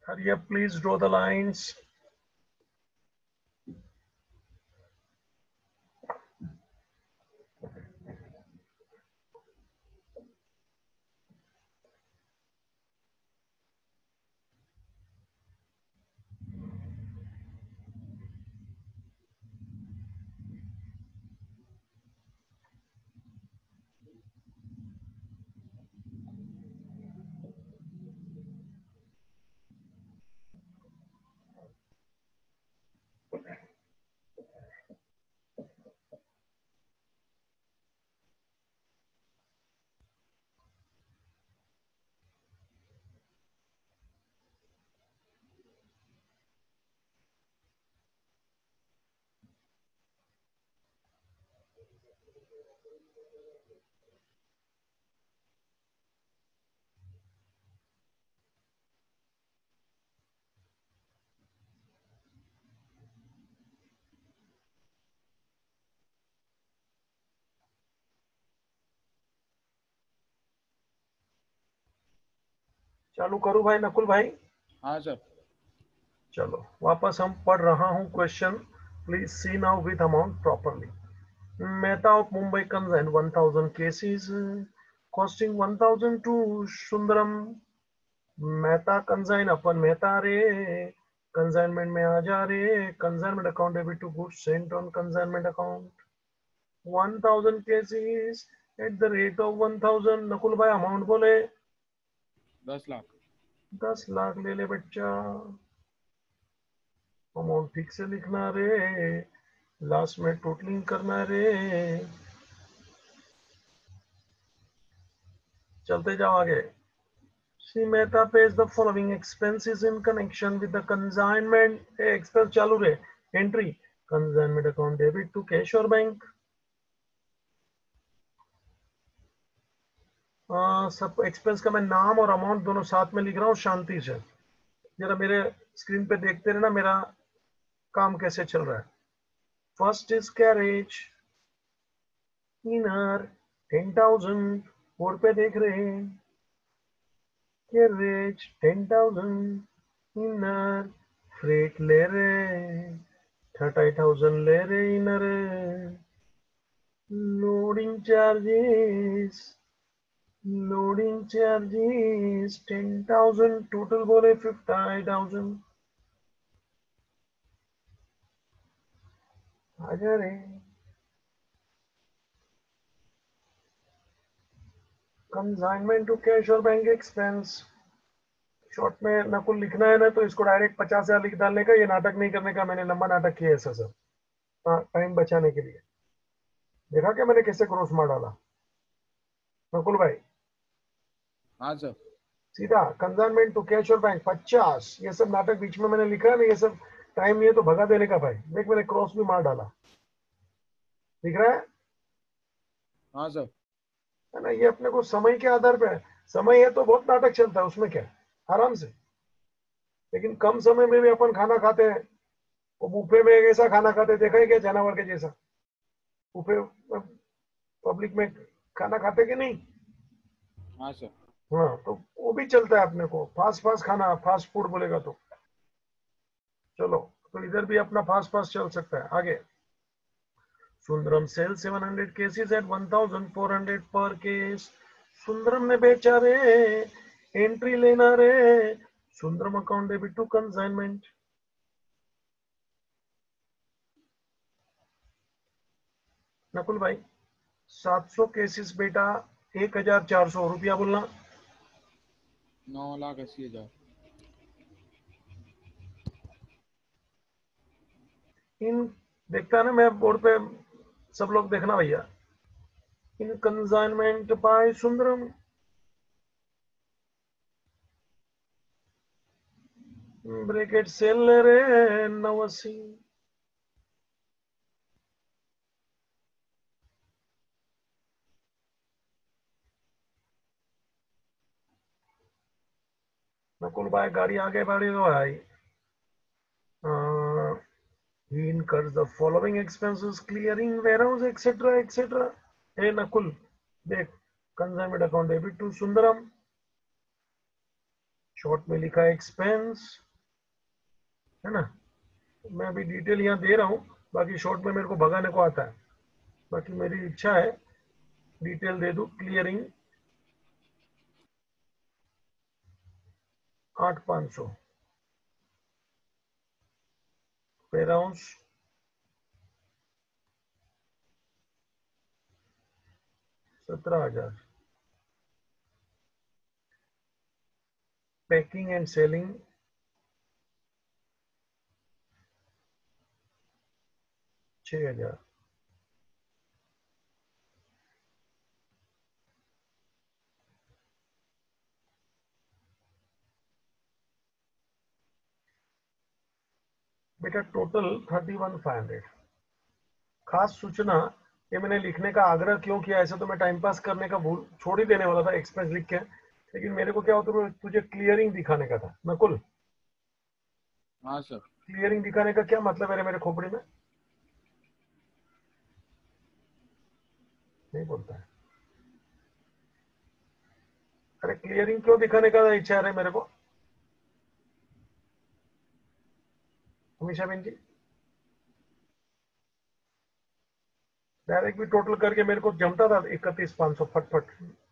Hurry up, please draw the lines. चालू करूं भाई नकुल भाई? हाँ सर। चलो वापस हम पढ़ रहा हूं question. Please see now with amount properly. Meta of Mumbai comes in 1000 cases. Costing 1000 to Sundaram. Mehta consign अपन मेहता रे, कंसाइनमेंट में आ जा रे। Consignment account debit to goods sent on consignment account. 1000 cases at the rate of 1000। Nakul भाई amount बोले 10 लाख। 10 लाख ले ले बच्चा। अमाउंट ठीक से लिखना रे, लास्ट में टोटलिंग करना रे। चलते जाओ आगे। Shri Mehta pays the following expenses in connection with the consignment. Expense चालू रे। Entry consignment account debit to cash or bank। सब एक्सपेंस का मैं नाम और अमाउंट दोनों साथ में लिख रहा हूँ शांति से। जरा मेरे स्क्रीन पे देखते रहना मेरा काम कैसे चल रहा है। First is carriage inner 10,000। Board पे देख रहे हैं कैरेज 10,000 इनर। फ्रेट ले रहे 30,000 ले रहे इनर। लोडिंग चार्जेस 10,000 टोटल बोले 50,000। आ रे कंसाइनमेंट टू कैश और बैंक एक्सपेंस। शॉर्ट में नकुल लिखना है ना तो इसको डायरेक्ट 50,000 लिख डालने का, ये नाटक नहीं करने का। मैंने लंबा नाटक किया ऐसा सर, टाइम बचाने के लिए। देखा क्या मैंने कैसे क्रॉस मार डाला नकुल भाई? हाँ सर। सीधा कंसाइनमेंट टू कैश और बैंक 50। ये सब नाटक बीच में मैंने लिखा है ना, ये सब टाइम नहीं है तो भगा देने का भाई। देख मैंने क्रॉस भी मार डाला, दिख रहा है? हाँ सर। है ना, ये अपने को समय के आधार पे है। समय है तो बहुत नाटक चलता है, उसमें क्या आराम से। लेकिन कम समय में भी अपन खाना खाते हैं। वो बुफे में ऐसा खाना खाते हैं, देखा है क्या? जानवर के जैसा बुफे पब्लिक में खाना खाते कि नहीं? हाँ सर। हाँ, तो वो भी चलता है अपने को। फास्ट फास्ट खाना, फास्ट फूड बोलेगा तो। चलो तो इधर भी अपना फास्ट फास्ट चल सकता है। आगे सुंदरम सेल 700 केसेस एट 1,400 पर केस। सुंदरम ने बेचा रे, एंट्री लेना रे। Sundaram account debit to consignment. Nakul भाई 700 केसेस बेटा 1,400 रुपया बोलना। 9,80,000। इन देखता है ना मैं बोर्ड पे, सब लोग देखना भैया। In consignment by Sundaram bracket sale ले रहे 980। नकुल भाई गाड़ी आगे बढ़ी हो भाई। he incurs the following expenses clearing warehouse etc etc। हे नकुल देख, consignment account debit to Sundaram, short में लिखा एक्सपेंस, है ना। मैं अभी डिटेल यहाँ दे रहा हूँ, बाकी शॉर्ट में मेरे को भगाने को आता है। बाकी मेरी इच्छा है डिटेल दे दूं। Clearing 8,500, warehouse 17,000, packing and selling 6,000, बेटा टोटल 31,500। खास सूचना, ये मैंने लिखने का आग्रह क्यों किया, ऐसे तो मैं टाइम पास करने का भूल छोड़ ही देने वाला था एक्सपेंस लिख के। लेकिन मेरे को क्या होता, तुझे क्लियरिंग दिखाने का था नकुल। हाँ सर। क्लियरिंग दिखाने का क्या मतलब है मेरे खोपड़ी में? नहीं बोलता है। अरे क्लियरिंग क्यों दिखाने का इच्छा है मेरे को हमेशा बेन जी? डायरेक्ट भी टोटल करके मेरे को जमता था 31,500 फटफट,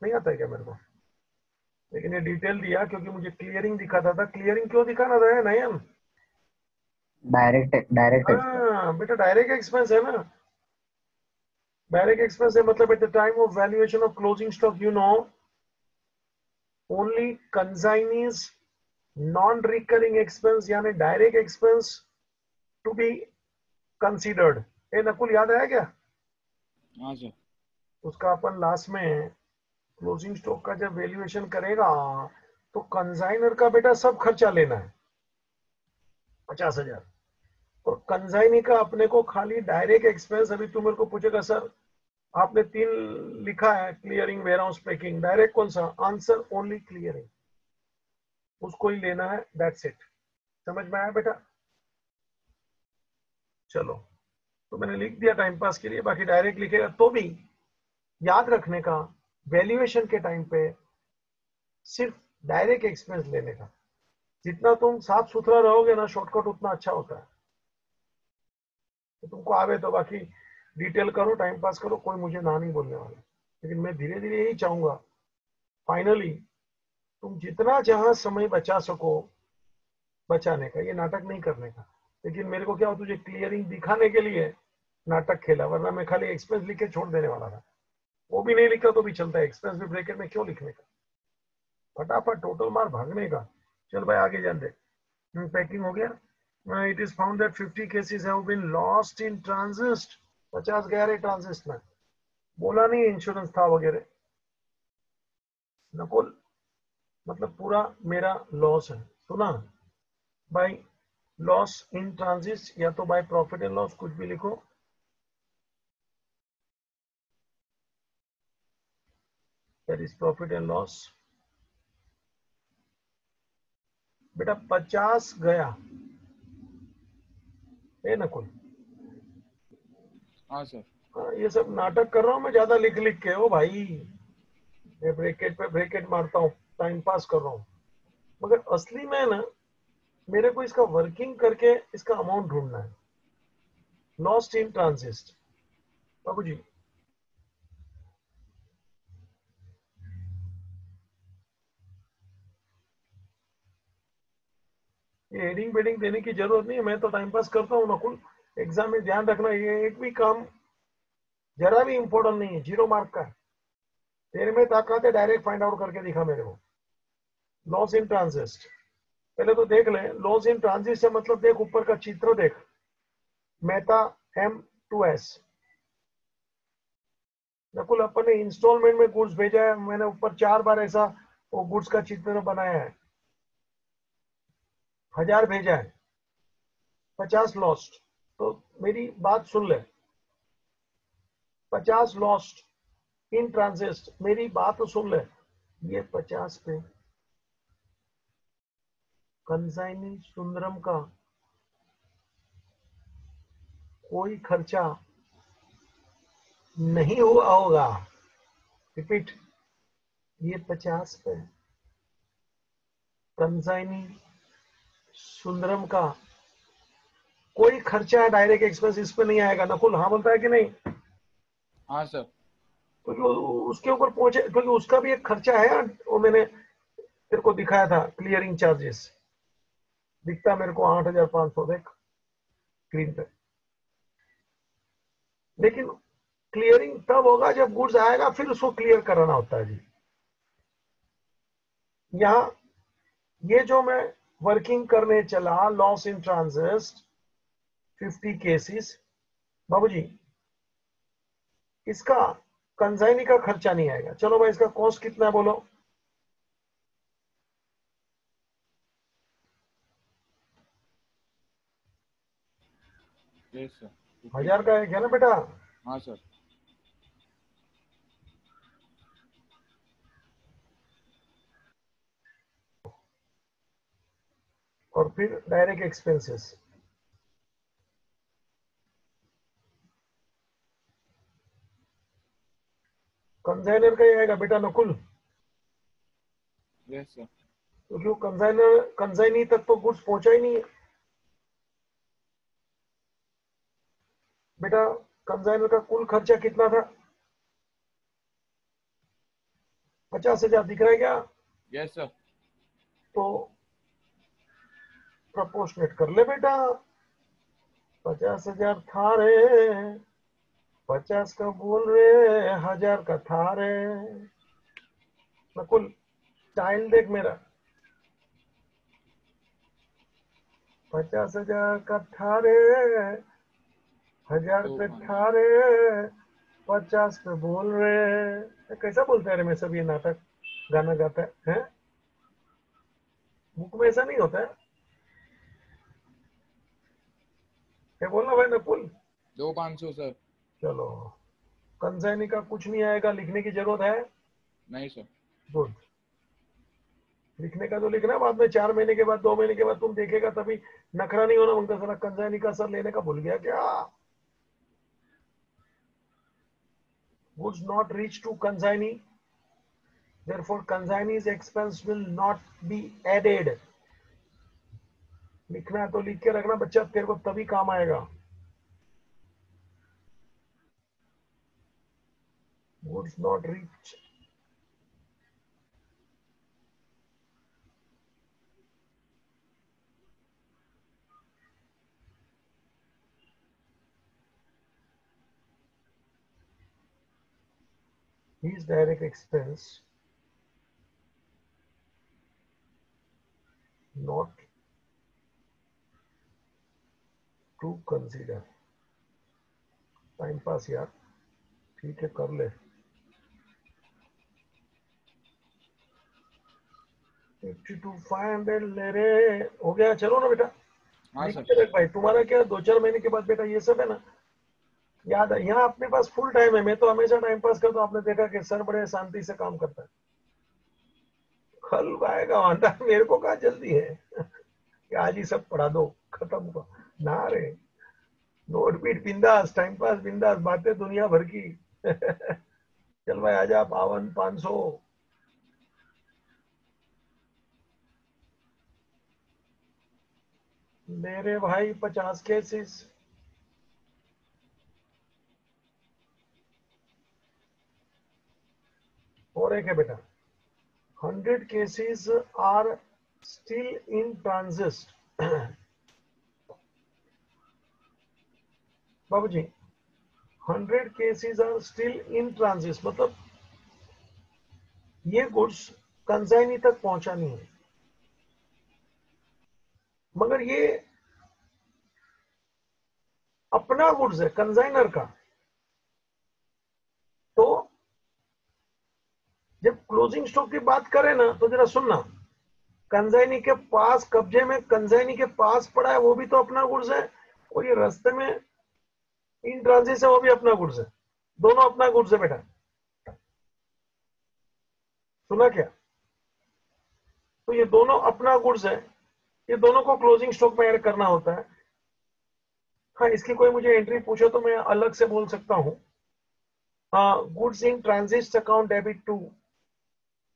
नहीं आता है क्या मेरे को? लेकिन ये डिटेल दिया क्योंकि मुझे क्लियरिंग दिखाता था। क्लियरिंग क्यों दिखाना था नयन? Direct direct expense. हाँ बेटा, डायरेक्ट एक्सपेंस है ना। डायरेक्ट एक्सपेंस है मतलब at the time of valuation of closing stock you know only consignees non recurring expense यानी direct expense to be considered. ए नकुल, याद आया क्या? हाँ सर। उसका अपन लास्ट में क्लोजिंग स्टॉक का जब वैल्यूएशन करेगा तो कंसाइनर का बेटा सब खर्चा लेना है 50,000, और कंसाइनी का अपने को खाली डायरेक्ट एक्सपेंस। अभी तू मेरे को पूछेगा सर आपने 3 लिखा है, क्लियरिंग, वेयरहाउस, पैकिंग, डायरेक्ट कौन सा? आंसर ओनली क्लियरिंग, उसको ही लेना है, दैट्स इट। समझ में आया बेटा? चलो, तो मैंने लिख दिया टाइम पास के लिए, बाकी डायरेक्ट लिखेगा तो भी याद रखने का वैल्यूएशन के टाइम पे सिर्फ डायरेक्ट एक्सपेंस लेने का। जितना तुम साफ सुथरा रहोगे ना शॉर्टकट उतना अच्छा होता है। तो तुमको आवे तो बाकी डिटेल करो, टाइम पास करो, कोई मुझे ना नहीं बोलने वाला। लेकिन मैं धीरे धीरे यही चाहूंगा फाइनली तुम जितना जहां समय बचा सको बचाने का, ये नाटक नहीं करने का। लेकिन मेरे को क्या हो, तुझे क्लियरिंग दिखाने के लिए नाटक खेला, वरना मैं खाली एक्सपेंस लिख के छोड़ देने वाला था। वो भी नहीं लिखा तो भी चलता है, एक्सपेंस भी ब्रैकेट में क्यों लिखने का, फटाफट टोटल मार भागने का। चल भाई आगे जान दे। पैकिंग हो गया। It is found that 50 cases have been lost in transit. 50 गया रे ट्रांजिट में, बोला नहीं इंश्योरेंस था वगैरह। नकुल मतलब पूरा मेरा लॉस है, सुना? बाय लॉस इन ट्रांजिट या तो बाय प्रॉफिट एंड लॉस, कुछ भी लिखो। That is profit and loss. बेटा 50 गया है नकुल। हाँ सर। ये सब नाटक कर रहा हूं मैं ज्यादा लिख लिख के। ओ भाई, मैं ब्रैकेट पे ब्रैकेट मारता हूँ, टाइम पास कर रहा हूँ, मगर असली में ना मेरे को इसका वर्किंग करके इसका अमाउंट ढूंढना है। लॉस्ट इन ट्रांजिट बाबू जी, ये हेडिंग बेडिंग देने की जरूरत नहीं है, मैं तो टाइम पास करता हूँ नकुल। एग्जाम में ध्यान रखना, ये एक भी काम जरा भी इंपॉर्टेंट नहीं है, 0 मार्क का है। तेरे में ताकत है, डायरेक्ट फाइंड आउट करके दिखा मेरे को। लॉस इन ट्रांजिट पहले तो देख ले। लॉस इन ट्रांजिट से मतलब देख, ऊपर का चित्र देख, मेहता M2S। नकुल अपन ने इंस्टॉलमेंट में गुड्स भेजा है, मैंने ऊपर 4 बार ऐसा वो गुड्स का चित्र बनाया है, 1000 भेजा है, 50 लॉस्ट। तो मेरी बात सुन ले, 50 लॉस्ट इन ट्रांजिट, मेरी बात तो सुन ले। ये 50 पे कंसाइनी सुंदरम का कोई खर्चा नहीं हुआ होगा। रिपीट, ये 50 पे कंसाइनी सुंदरम का कोई खर्चा डायरेक्ट एक्सपेंस इस पे नहीं आएगा। नकुल हाँ बोलता है कि नहीं? हाँ सर। क्योंकि उसके ऊपर पहुंचे, क्योंकि उसका भी एक खर्चा है। वो मैंने तेरे को दिखाया था, क्लियरिंग चार्जेस दिखता मेरे को 8,500 देख स्क्रीन पे। लेकिन क्लियरिंग तब होगा जब गुड्स आएगा, फिर उसको क्लियर कराना होता है जी। यहाँ ये जो मैं वर्किंग करने चला, लॉस इन ट्रांजिट 50 केसेस, बाबूजी इसका कंसाइनी का खर्चा नहीं आएगा। चलो भाई, इसका कॉस्ट कितना है बोलो? Yes sir. 1000 का है क्या ना बेटा? हाँ सर। और फिर डायरेक्ट एक्सपेंसेस, कंसाइनर का ही आएगा बेटा नकुल, यस सर। क्योंकि वो कंसाइनी तक तो गुड्स पहुंचा ही नहीं है बेटा। कंजाइनर का कुल खर्चा कितना था? 50,000 दिख रहा है क्या? Yes sir. तो प्रपोर्शनेट कर ले बेटा। 50,000 था रे, 50 का बोल रहे, 1,000 का था रे। नकुल स्टाइल देख मेरा, 50,000 का था रे, 1,000 पे था रे, 50 पे बोल रहे। कैसा बोलता है रे मैं सब ये नाटक गाना गाता है? बुक में ऐसा नहीं होता है क्या? बोलना भाई नकुल। 2,500 सर। चलो, कंसाइनी का कुछ नहीं आएगा, लिखने की जरूरत है? नहीं सर। गुड। लिखने का तो लिखना, बाद में 4 महीने के बाद 2 महीने के बाद तुम देखेगा, तभी नखरा नहीं होना उनका, साला कंसाइनी का सर लेने का भूल गया क्या? Goods not reach to consignee, therefore consignee's expense will not be added. लिखना है तो लिख के रखना बच्चा, तेरे को तभी काम आएगा। Goods not reach, his direct expense not to consider। Time pass यार, ठीक है कर ले। 52,500 ले रे, हो गया? चलो ना बेटा, हाँ लिख सर। के रख भाई। तुम्हारा क्या 2-4 महीने के बाद बेटा ये सब है ना याद है। यहाँ अपने पास फुल टाइम है, मैं तो हमेशा टाइम पास करता हूँ। आपने देखा कि सर बड़े शांति से काम करता है। कल आएगा आंटा, मेरे को कहा जल्दी है कि आज ही सब पढ़ा दो, खत्म हुआ ना रे। नोट पीट बिंदास, टाइम पास बिंदास, बातें दुनिया भर की चल भाई आजा, 52,500। मेरे भाई 50 केसेस। और एक है बेटा, 100 cases are still in transit। बाबूजी 100 cases are still in transit, मतलब ये गुड्स कंसाइनी तक पहुंचा नहीं है, मगर ये अपना गुड्स है कंसाइनर का। तो जब क्लोजिंग स्टॉक की बात करें ना, तो जरा सुनना, कंसाइनी के पास, कब्जे में कंसाइनी के पास पड़ा है, वो भी तो अपना गुड्स है, और ये रास्ते में इन ट्रांजिट है, वो भी अपना गुड्स है। दोनों अपना गुड्स है बेटा, सुना क्या? तो ये दोनों अपना गुड्स है, ये दोनों को क्लोजिंग स्टॉक में ऐड करना होता है। हाँ, इसकी कोई मुझे एंट्री पूछो तो मैं अलग से बोल सकता हूँ। Goods in transit account debit to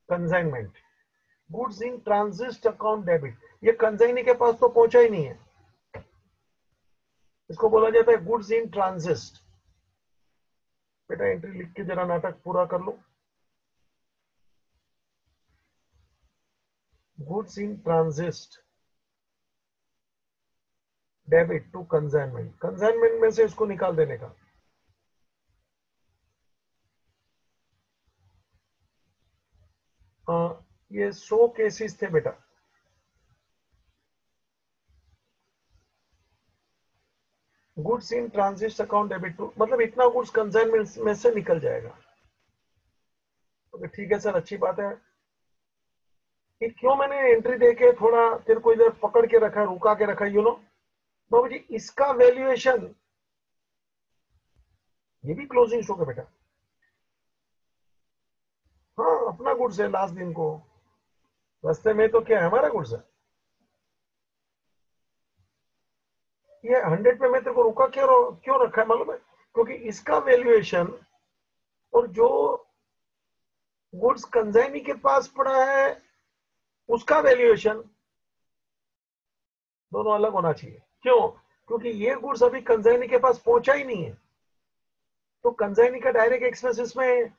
consignment. Goods in transit account debit, ये कंसाइनी के पास तो पहुंचा ही नहीं है, इसको बोला जाता है गुड्स इन ट्रांजिट। बेटा एंट्री लिख के जरा नाटक पूरा कर लो। Goods in transit debit to consignment, consignment में से इसको निकाल देने का। ये 100 केसेस थे बेटा। Goods in transit account debit to, मतलब इतना गुड्स कंसाइनमेंट में से निकल जाएगा। तो ठीक है सर, अच्छी बात है। कि क्यों मैंने एंट्री देके थोड़ा तेरे को इधर पकड़ के रखा, रुका के रखा, यू नो बाबू जी, इसका वैल्यूएशन, ये भी क्लोजिंग स्टॉक है बेटा। हाँ, अपना गुड्स है, लास्ट दिन को रास्ते में तो क्या है, हमारा गुड्स है। ये 100 पे मैं तेरे को रुका क्यों रखा है मालूम है? क्योंकि इसका वैल्यूएशन और जो गुड्स कंसाइनी के पास पड़ा है उसका वैल्यूएशन दोनों अलग होना चाहिए। क्यों? क्योंकि ये गुड्स अभी कंसाइनी के पास पहुंचा ही नहीं है। तो कंसाइनी का डायरेक्ट एक्सपेंसेस में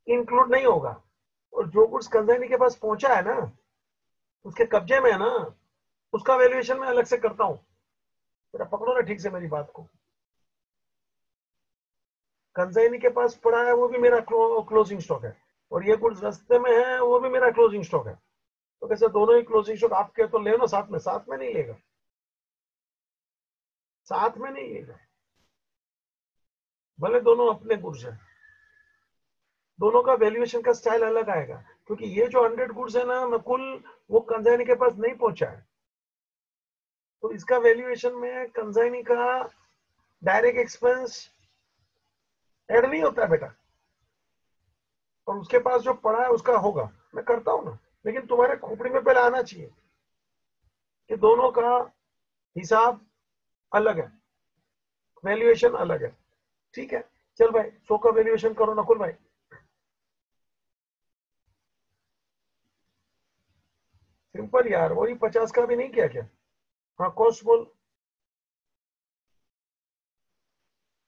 इंक्लूड नहीं होगा, और जो गुड्स कंसाइनी के पास पहुंचा है ना, उसके कब्जे में है ना, उसका वैल्यूएशन मैं अलग से करता हूं। जरा पकड़ो ना ठीक से मेरी बात को। कंसाइनी के पास पड़ा है वो भी मेरा क्लोजिंग स्टॉक है, और ये गुड्स रास्ते में है वो भी मेरा क्लोजिंग स्टॉक है। तो कैसे दोनों ही क्लोजिंग स्टॉक आपके तो ले लो साथ में, साथ में नहीं लेगा, साथ में नहीं लेगा, भले दोनों अपने गुड्स हैं, दोनों का वैल्यूएशन का स्टाइल अलग आएगा, क्योंकि ये जो 100 गुड्स है ना नकुल, वो कंसाइनी के पास नहीं पहुंचा है, तो इसका वैल्यूएशन में कंसाइनी का डायरेक्ट एक्सपेंस ऐड नहीं होता है बेटा, और उसके पास जो पड़ा है उसका होगा, मैं करता हूं ना, लेकिन तुम्हारे खोपड़ी में पहले आना चाहिए कि दोनों का हिसाब अलग है, वैल्यूएशन अलग है। ठीक है, चल भाई 100 का वैल्यूएशन करो नकुल भाई। सिंपल यार, वही 50 का भी नहीं किया क्या? हाँ कॉस्ट बोल।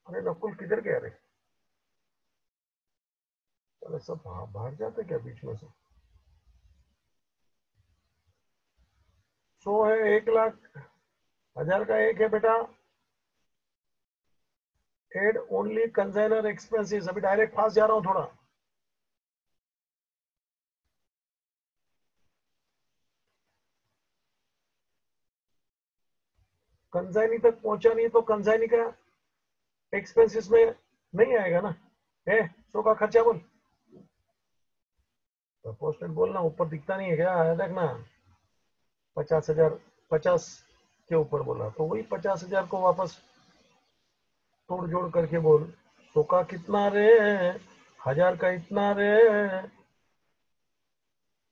अरे नकुल किधर गया रे? अरे सब भाग जाते क्या बीच में से? 100 है, 1,00,000, 1000 का एक है बेटा। एड ओनली कंसाइनर एक्सपेंसेस, अभी डायरेक्ट फास्ट जा रहा हूं थोड़ा। कंसाइनी तक पहुंचा नहीं तो कंसाइनी का एक्सपेंसेस में नहीं आएगा ना। है 100 का खर्चा बोल, पोस्टेड बोलना, ऊपर दिखता नहीं है क्या? देखना 50,000, 50 के ऊपर बोला तो वही 50,000 को वापस तोड़ जोड़ करके बोल। 100 का कितना रे, 1000 का इतना रे।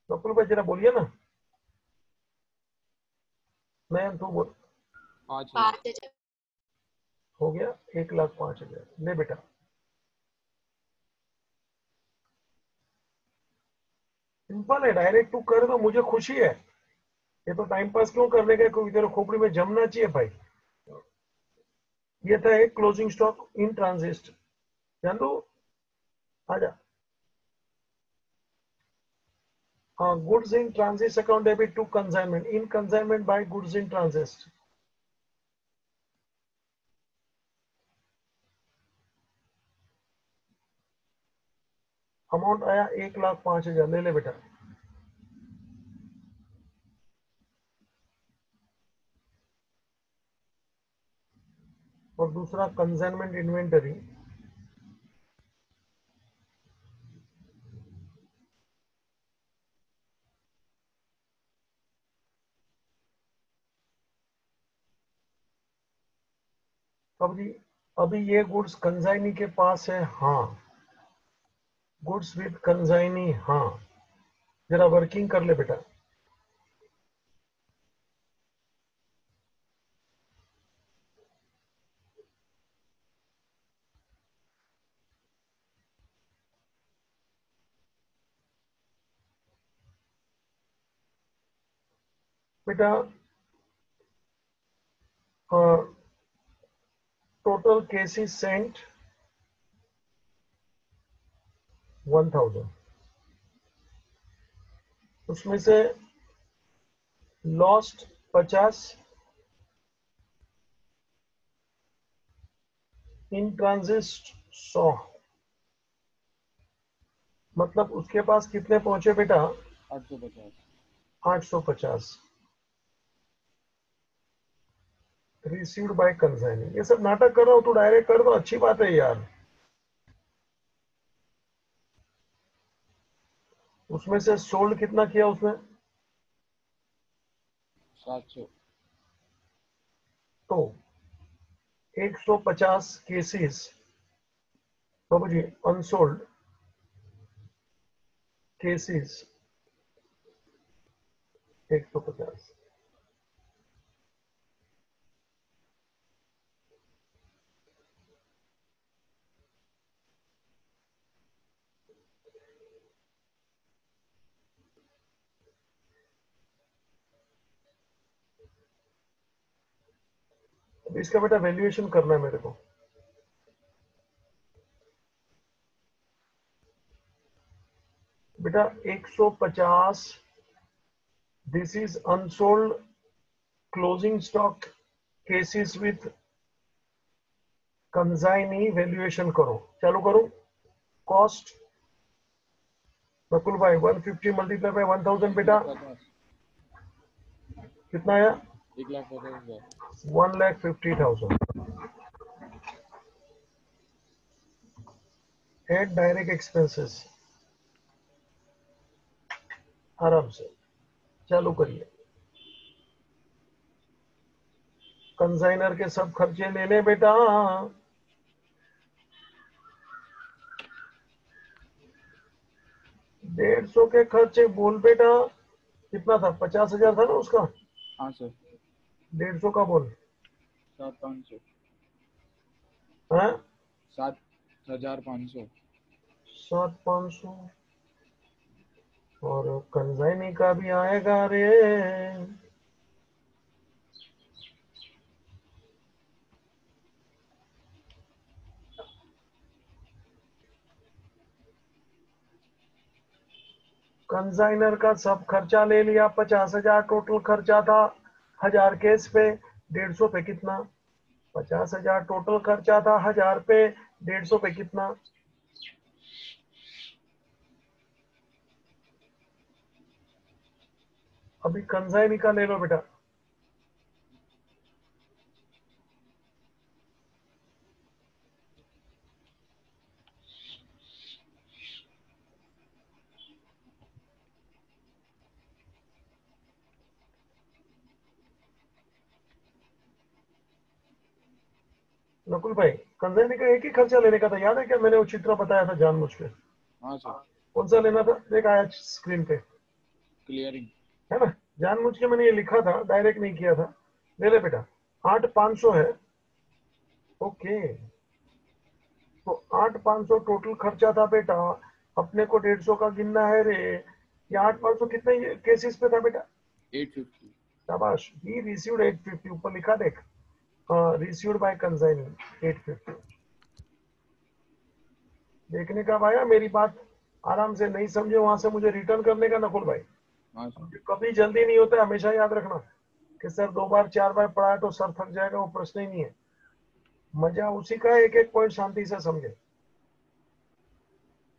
नकुल भाई जरा बोलिए ना, मैं तू बोल। 5,000। हो गया 1,05,000, ले बेटा। सिंपल है, डायरेक्ट तू कर दो, मुझे खुशी है। ये तो टाइम पास क्यों करने का, क्योंकि तेरे खोपड़ी में जमना चाहिए भाई। ये था एक क्लोजिंग स्टॉक इन ट्रांजिस्ट। जान दो, आजा। हाँ, goods in transit account debit to consignment, in consignment by goods in transit. Amount आया 1,05,000, ले ले बेटा। और दूसरा कंसाइनमेंट इन्वेंटरी, अभी अभी ये गुड्स कंसाइनी के पास है, हाँ। गुड्स विद कंसाइनी, हाँ। जरा वर्किंग कर ले बेटा। बेटा टोटल केसेस सेंट 1000, उसमें से लॉस्ट 50, इन ट्रांजिस्ट 100। मतलब उसके पास कितने पहुंचे बेटा? 850। 850 रिसीव्ड बाय कंसाइनी। ये सब नाटक कर रहा हूं, तो डायरेक्ट कर दो, अच्छी बात है यार। उसमें से सोल्ड कितना किया उसने? 700। तो 150 केसेस बाबू जी, अनसोल्ड केसेस 150। अब इसका बेटा वैल्यूएशन करना है मेरे को। बेटा 150, this is unsold closing stock cases with consignee valuation करो, चालू करो। कॉस्ट नकुल भाई 150 मल्टीप्लाई बाय 1000 बेटा कितना आया? 1,50,000। 1,50,000। एड डायरेक्ट एक्सपेंसेस, आराम से चालू करिए। कंसाइनर के सब खर्चे ले ले बेटा। 150 के खर्चे बोल बेटा, कितना था? 50,000 था ना उसका? हाँ सर। 150 का बोल। 7,500। हाँ 7,500। 7,500 और कंसाइनी का भी आएगा रे। कंसाइनर का सब खर्चा ले लिया, 50,000 टोटल खर्चा था, 1,000 केस पे, 150 पे कितना? 50,000 टोटल खर्चा था, 1,000 पे, 150 पे कितना? अभी कंसाइनी का ले लो बेटा। नकुल भाई कंसाइनी का एक ही खर्चा लेने का था, याद है क्या? मैंने वो चित्र बताया था जानबूझ के। हाँ सर। कौन सा लेना था? देख आया स्क्रीन पे, क्लियरिंग। है ना? जानबूझ के मैंने ये लिखा था, डायरेक्ट नहीं किया था। ले ले बेटा। 8,500 है। ओके, तो 8,500 टोटल खर्चा था बेटा, अपने को 150 का गिनना है रे। ये 8,500 कितने केसेस पे था बेटा? 850। शाबाश। ही रिसीव्ड 850, ऊपर लिखा देख, रिसीव्ड बाय कंसाइनी 850। देखने का भाया, मेरी बात आराम से नहीं समझे वहां से मुझे रिटर्न करने का नकुल भाई। हाँ सर। कभी जल्दी नहीं होता, हमेशा याद रखना कि सर 2 बार 4 बार पढ़ाया तो सर थक जाएगा, वो प्रश्न ही नहीं है। मजा उसी का है, एक एक पॉइंट शांति से समझे।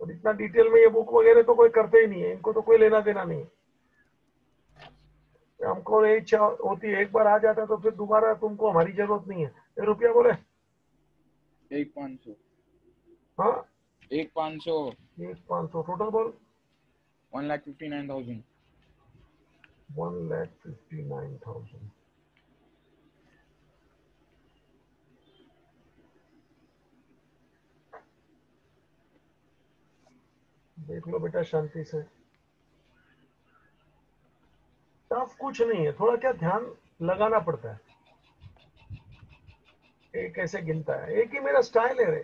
और इतना डिटेल में ये बुक वगैरह तो कोई करते ही नहीं है, इनको तो कोई लेना देना नहीं है। हमको ये इच्छा होती है, एक बार आ जाता है तो फिर दोबारा तुमको हमारी जरूरत नहीं है। ये रुपया बोले 1,500। हाँ 1,500। 1,500 टोटल बोल। 1,59,000। 1,59,000। देख लो बेटा शांति से, टफ कुछ नहीं है, थोड़ा क्या ध्यान लगाना पड़ता है। ये कैसे गिनता है, एक ही मेरा स्टाइल है रे,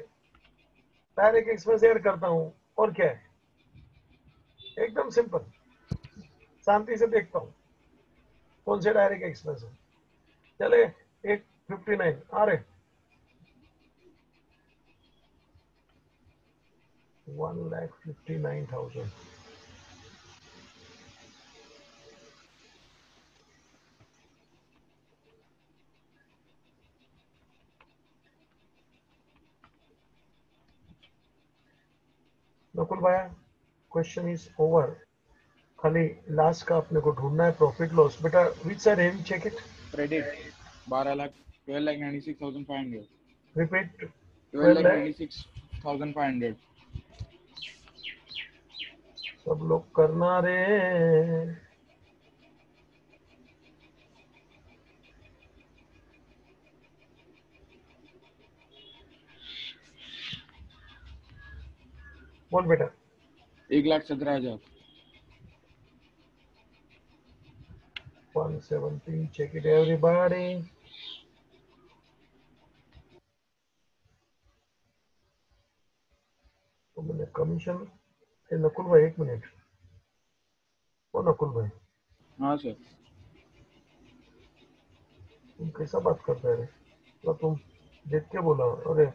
डायरेक्ट एक्सपेंस ऐड करता हूँ और क्या है, एकदम सिंपल। शांति से देखता हूँ कौन से डायरेक्ट एक्सपेंस है। चले 159 आ रहे, 1,59,000। नकुल भाई क्वेश्चन इज ओवर, खाली लास्ट का अपने को ढूंढना है, प्रॉफिट लॉस। बेटा विच साइड है, चेक इट। क्रेडिट 12,96,500। रिपीट। 12,96,500। सब लोग करना रे। बोल बेटा। 1,17,000। 117, check it everybody। तो मैंने कमीशन, नकुल भाई एक मिनट, ओ नकुल भाई हाँ सर। तुम कैसा बात करते हैं रे? तो तुम देख के बोला, अरे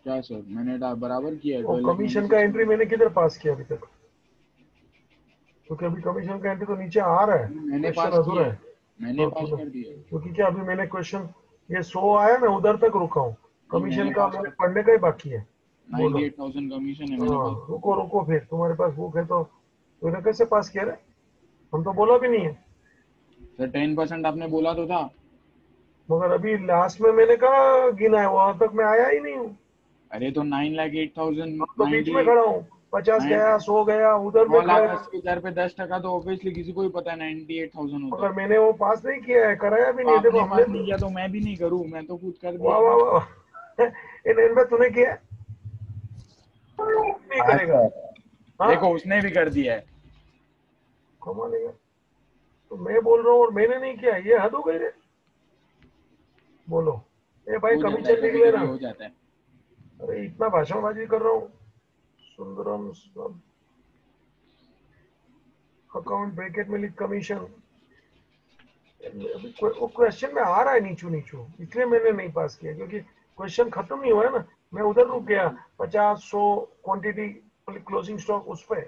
क्या सर, मैंने बराबर किया है। वो कमीशन का एंट्री मैंने किधर पास किया अभी तक? क्योंकि अभी कमीशन का एंट्री तो नीचे आ रहा है, मैंने क्वेश्चन पास अधूरा किया है। है, मैंने पास तूने, कर दिया है। क्योंकि क्या अभी मैंने क्वेश्चन ये 100 आया, मैं उधर तक रुका हूँ, नहीं, कमीशन मैंने का पास मेरे कर, पढ़ने का ही बाकी है। बोलो। 98,000 कमीशन है, मैंने हाँ, पास कर रुको दिया। रुको, फिर तुम्हारे पास बुक है तो तूने कैसे पास किया रे? हम तो बोला भी नहीं है। सर 10% आपने बोला तो था। मगर अभी लास्ट में मैंने कहा गिना है, वहां तक मैं आया ही नहीं हूँ। अरे तो 9,08,000, अब तो बीच में 98, खड़ा हूँ, 50 9 गया, 100 गया, उधर में खड़ा है। 9,80,000 पे 10% तो ऑब्वियसली किसी को ही पता है 98,000 होता है। मगर मैंने वो पास नहीं किया है, कराया भी तो नहीं है। देखो आपने हमने पास नहीं तो, किया तो मैं भी नहीं करूँ, मैं तो खुद कर वाह दिया वाह ना। वाह इन तूने किया है? नहीं हाँ करेगा। सर। हाँ, देखो उसने भी कर दिया है। कमाल है यार। तो मैं बोल रहा हूँ और मैंने नहीं किया, ये हद हो गई रे। बोलो। ए भाई हो जाता है, कमीशन लिख कभी लेना। कभी हो जाता है। अरे इतना भाषणबाजी कर रहा हूँ। सुंदरम अकाउंट ब्रैकेट में लिख कमीशन। अभी वो क्वेश्चन में आ रहा है नीचू नीचू, इसलिए मैंने नहीं पास किया, क्योंकि क्वेश्चन खत्म नहीं हुआ है ना। मैं उधर रुक गया, 50 100 क्वांटिटी क्लोजिंग स्टॉक उस पे।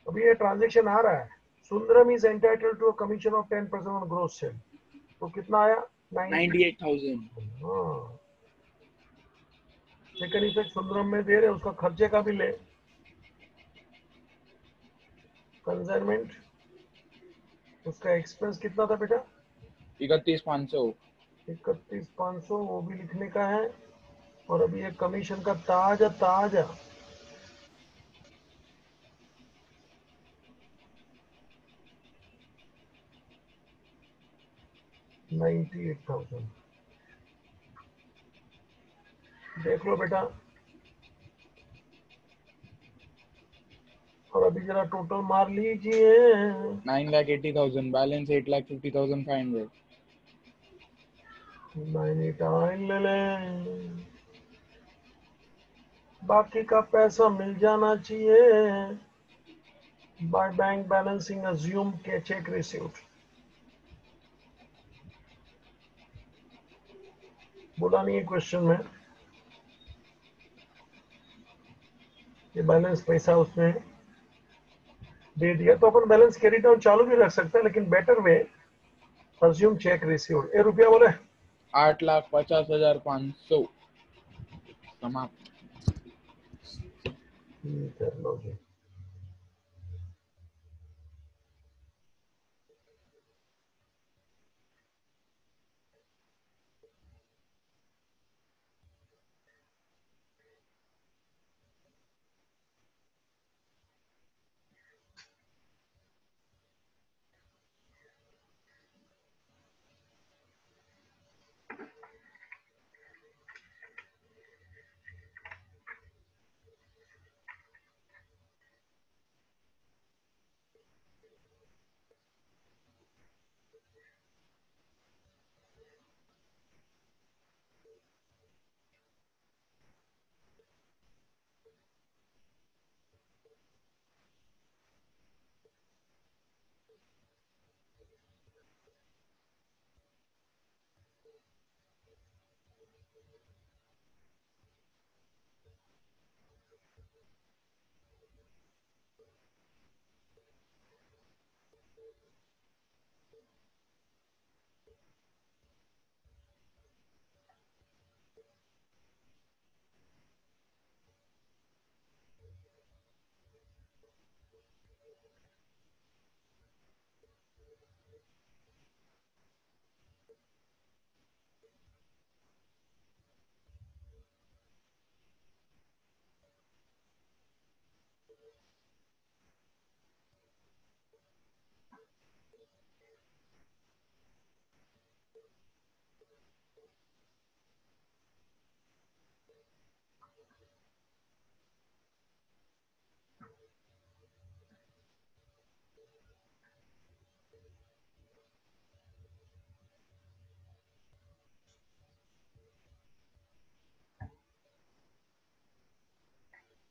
अभी ये ट्रांजेक्शन आ रहा है। Sundaram is entitled to commission of 10% on gross sale. तो कितना आया? 90। 98,000। हाँ, सेकंड इफेक्ट सुंदरम में दे रहे, उसका खर्चे का भी ले। कंसाइनमेंट, उसका एक्सपेंस कितना था बेटा? 31,500। 31,500, वो भी लिखने का है। और अभी ये कमीशन का ताजा ताजा 98,000। देख लो बेटा। और अभी जरा टोटल मार लीजिए। 9,80,000, बैलेंस 8,50,500। 98 ले लें, बाकी का पैसा मिल जाना चाहिए। बाय बैंक बैलेंसिंग अज्यूम के चेक रिसीव्ड। बोला नहीं है क्वेश्चन में, ये बैलेंस पैसा उसने दे दिया, तो अपन बैलेंस कैरी डाउन चालू भी रख सकते हैं, लेकिन better we assume cheque received. ए रुपया बोले 8,50,500 समाप्त। ठीक है, लो जी।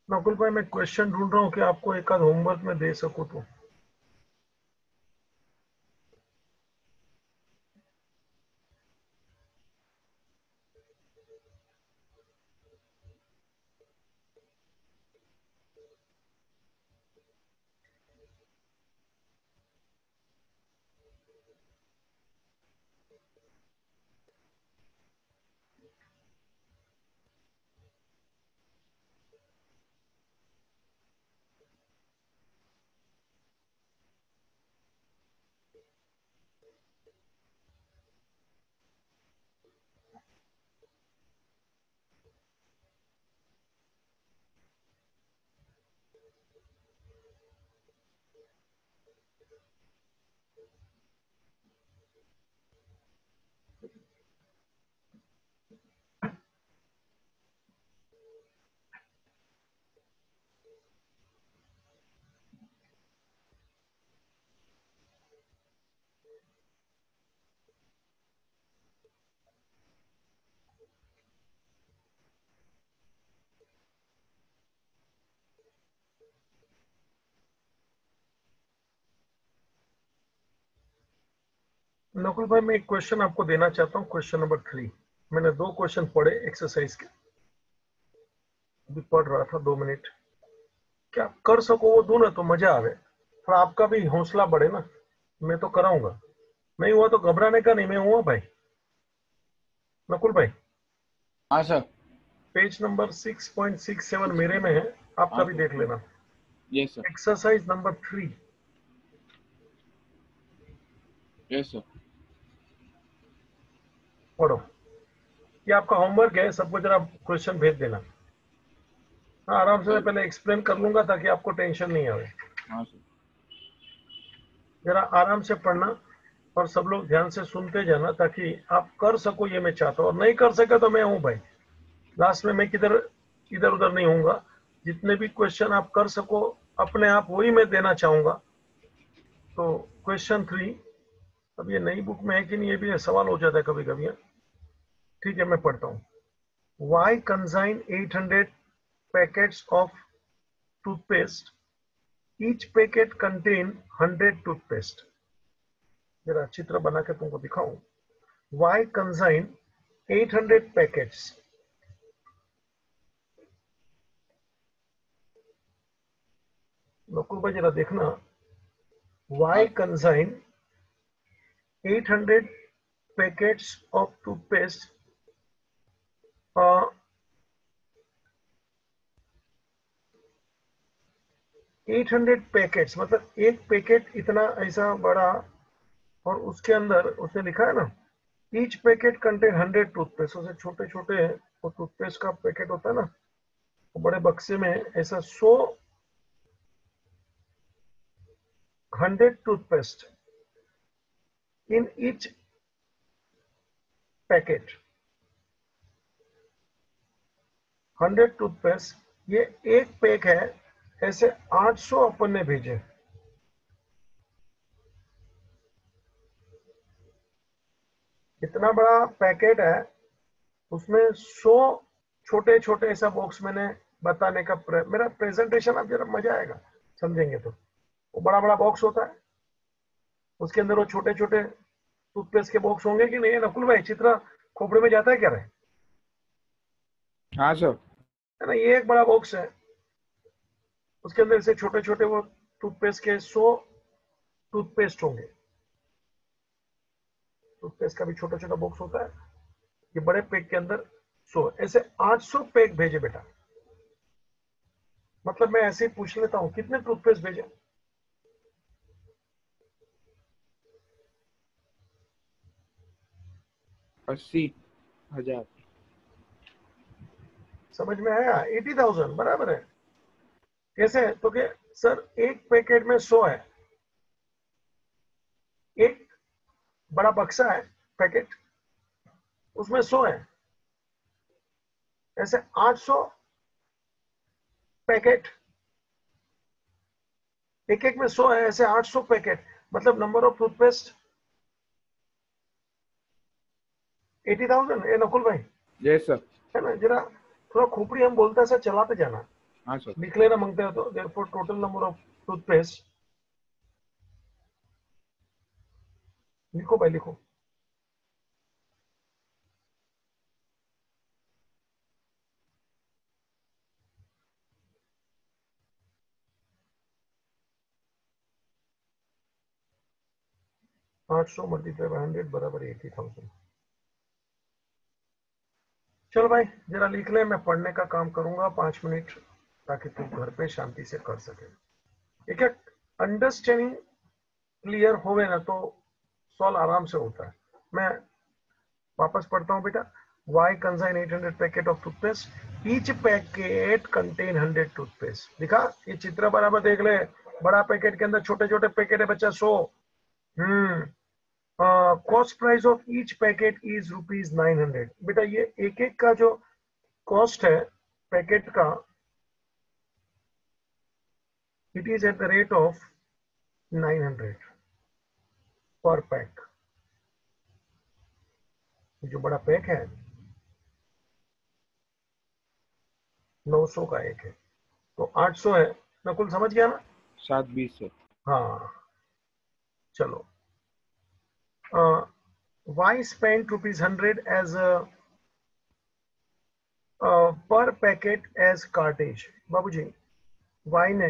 नकुल भाई, मैं क्वेश्चन ढूंढ रहा हूँ कि आपको एक आध होमवर्क में दे सकूं तो। नकुल भाई, मैं एक क्वेश्चन आपको देना चाहता हूँ, क्वेश्चन नंबर 3। मैंने 2 क्वेश्चन पढ़े एक्सरसाइज के, अभी पढ़ रहा था 2 मिनट। क्या आप कर सको वो दूं ना तो मजा आवे, थोड़ा आपका भी हौसला बढ़े ना। मैं तो कराऊंगा, नहीं हुआ तो घबराने का नहीं, मैं हुआ भाई। नकुल भाई, हाँ सर। पेज नंबर 6.67 मेरे में है, आपका हाँ भी सर। देख लेना। Yes sir. Exercise number 3। Yes sir. पढ़ो, ये आपका होमवर्क है, सबको जरा क्वेश्चन भेज देना। हाँ, आराम से मैं सर। पहले एक्सप्लेन कर लूंगा ताकि आपको टेंशन नहीं आवे। हाँ सर। जरा आराम से पढ़ना और सब लोग ध्यान से सुनते जाना ताकि आप कर सको, ये मैं चाहता हूँ। और नहीं कर सके तो मैं हूँ भाई, लास्ट में मैं किधर इधर उधर नहीं होऊंगा। जितने भी क्वेश्चन आप कर सको अपने आप, वही मैं देना चाहूंगा। तो क्वेश्चन 3, अब ये नई बुक में है कि नहीं ये भी सवाल हो जाता है कभी कभी। ठीक है, मैं पढ़ता हूँ। Y consign 800 packets of toothpaste, each packet contain 100 toothpaste. जरा चित्र बना के तुमको दिखाऊं। वाई कंजाइन 800 पैकेट्स, नकुल भाई जरा देखना। हाँ Y consign 800 packets of toothpaste, 800 packets मतलब एक पैकेट इतना ऐसा बड़ा, और उसके अंदर उसने लिखा है ना, ईच पैकेट कंटेन 100 टूथपेस्ट। उसे छोटे छोटे वो टूथपेस्ट का पैकेट होता है ना, वो बड़े बक्से में ऐसा 100 toothpaste in each packet. 100 toothpaste, ये एक पैक है, ऐसे 800 अपन ने भेजे। इतना बड़ा पैकेट है, उसमें 100 छोटे छोटे ऐसा बॉक्स मैंने बताने का मेरा प्रेजेंटेशन अब जरा मजा आएगा समझेंगे तो। वो बड़ा बड़ा बॉक्स होता है, उसके अंदर वो छोटे छोटे टूथपेस्ट के बॉक्स होंगे कि नहीं? नकुल भाई, चित्रा खोपड़े में जाता है क्या रहे? हाँ सर। है ना, ये एक बड़ा बॉक्स है, उसके अंदर से छोटे छोटे वो टूथपेस्ट के 100 टूथपेस्ट होंगे। टूथपेस्ट का भी छोटा छोटा बॉक्स होता है, ये बड़े पैक के अंदर 100, ऐसे 800 पैक भेजे बेटा। मतलब मैं ऐसे ही पूछ लेता हूँ, कितने टूथपेस्ट भेजे? 80,000। समझ में आया? 80,000 बराबर है। कैसे है तो कि सर एक पैकेट में 100 है, एक बड़ा बक्सा है पैकेट, उसमें 100 है, ऐसे 800 पैकेट, एक एक में 100 है, ऐसे 800 पैकेट, मतलब नंबर ऑफ टूथपेस्ट 80,000। ए नकुल भाई, यस सर। है ना, जरा थोड़ा खोपड़ी हम बोलते हैं सर, चलाते जाना। हाँ सर। लिख लेना मांगते हो तो, therefore total number of toothpaste, लिखो भाई लिखो। आठ सौ मल्टीप्लाई बाय 100 बराबर 80,000। चल भाई जरा लिख ले, मैं पढ़ने का काम करूंगा 5 मिनट, ताकि तू घर पे शांति से कर सके। एक एक अंडरस्टैंडिंग क्लियर होवे ना तो सॉल्व आराम से होता है। मैं वापस पढ़ता हूँ बेटा। Y consign 800 packet of toothpaste, each packet contain 100 toothpaste. दिखा, ये चित्र बराबर देख ले। बड़ा पैकेट के अंदर छोटे छोटे पैकेट है बच्चा, 100। Cost price of each packet is ₹900। बेटा ये एक एक का जो कॉस्ट है पैकेट का, it is eight the rate of 900 पर पैक। जो बड़ा पैक है 900 का एक है, तो 800 है। नकुल समझ गया ना? 720 सर। हाँ, चलो Y spent ₹100 as a per packet as cartage. बाबूजी Y ने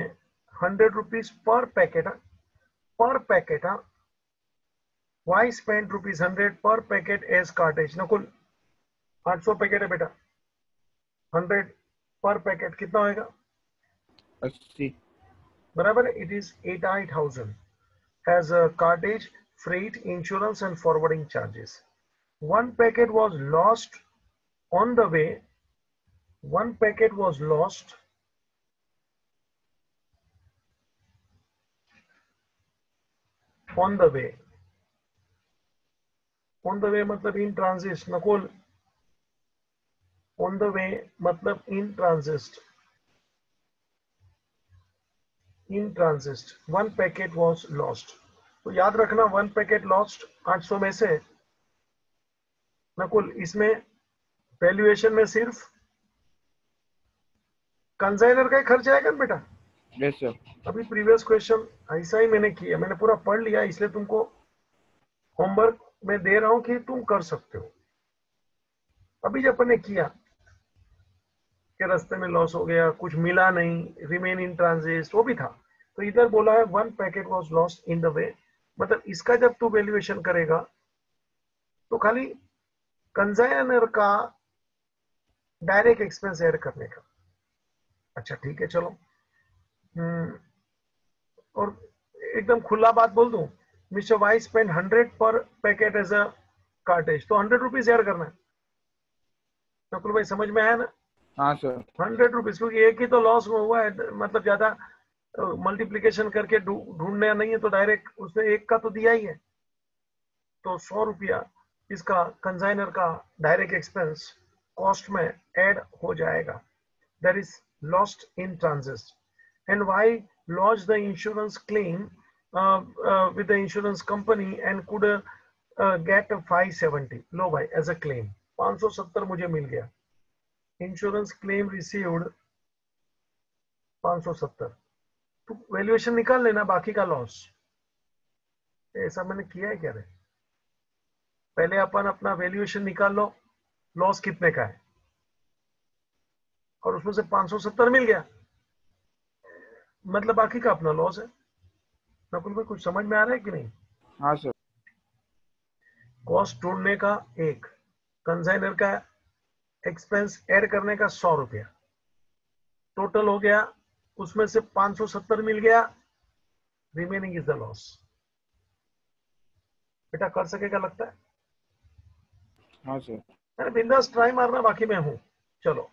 ₹100 पर packet Y spent ₹100 per packet as cartage. Nakul 800 packet है बेटा, 100 पर पैकेट कितना होएगा? 80 बराबर है. It is 88,000 as a cartage, freight, insurance and forwarding charges. One packet was lost on the way. One packet was lost on the way. On the way मतलब in transit. Nakul on the way मतलब in transit. In transit. One packet was lost. तो याद रखना one packet lost 800 में से. नकुल इसमें valuation में सिर्फ कंसाइनर का ही खर्च आएगा ना बेटा. Yes sir. अभी प्रीवियस क्वेश्चन ऐसा ही मैंने किया, मैंने पूरा पढ़ लिया, इसलिए तुमको होमवर्क में दे रहा हूं कि तुम कर सकते हो. अभी जब अपन ने किया कि रास्ते में लॉस हो गया, कुछ मिला नहीं, रिमेन इन ट्रांजिट, वो भी था. तो इधर बोला है one packet was lost in the way, मतलब इसका जब तू वैल्यूएशन करेगा तो खाली कंसाइनर का डायरेक्ट एक्सपेंस ऐड करने का. अच्छा ठीक है चलो. और एकदम खुला बात बोल दूं, मिस्टर वाई स्पेंड 100 पर पैकेट एज अ कार्टेज, तो ₹100 ऐड करना है. नकुल भाई समझ में आया ना? हाँ सर. ₹100 क्योंकि एक ही तो लॉस में हुआ है, मतलब ज्यादा मल्टीप्लीकेशन करके ढूंढना नहीं है, तो डायरेक्ट उसने एक का तो दिया ही है. तो ₹100 इसका कंसाइनर का डायरेक्ट एक्सपेंस कॉस्ट में ऐड हो जाएगा. That is lost in transit. And Y launch the insurance claim with the insurance company and could get 570. लो भाई एज अ क्लेम 570 मुझे मिल गया. Insurance claim received 570. तो वैल्यूएशन निकाल लेना बाकी का लॉस. ऐसा मैंने किया है क्या रे? पहले अपन अपना वैल्यूएशन निकाल लो, लॉस कितने का है, और उसमें से 570 मिल गया, मतलब बाकी का अपना लॉस है. नकुल भाई कुछ समझ में आ रहा है कि नहीं? हाँ सर. कॉस्ट ढूंढने का एक, कंसाइनर का एक्सपेंस ऐड करने का ₹100, टोटल हो गया, उसमें से 570 मिल गया, रिमेनिंग इज द लॉस. बेटा कर सकेगा लगता है? हाँ सर. अरे बिंदास ट्राई मारना, बाकी मैं हूं. चलो.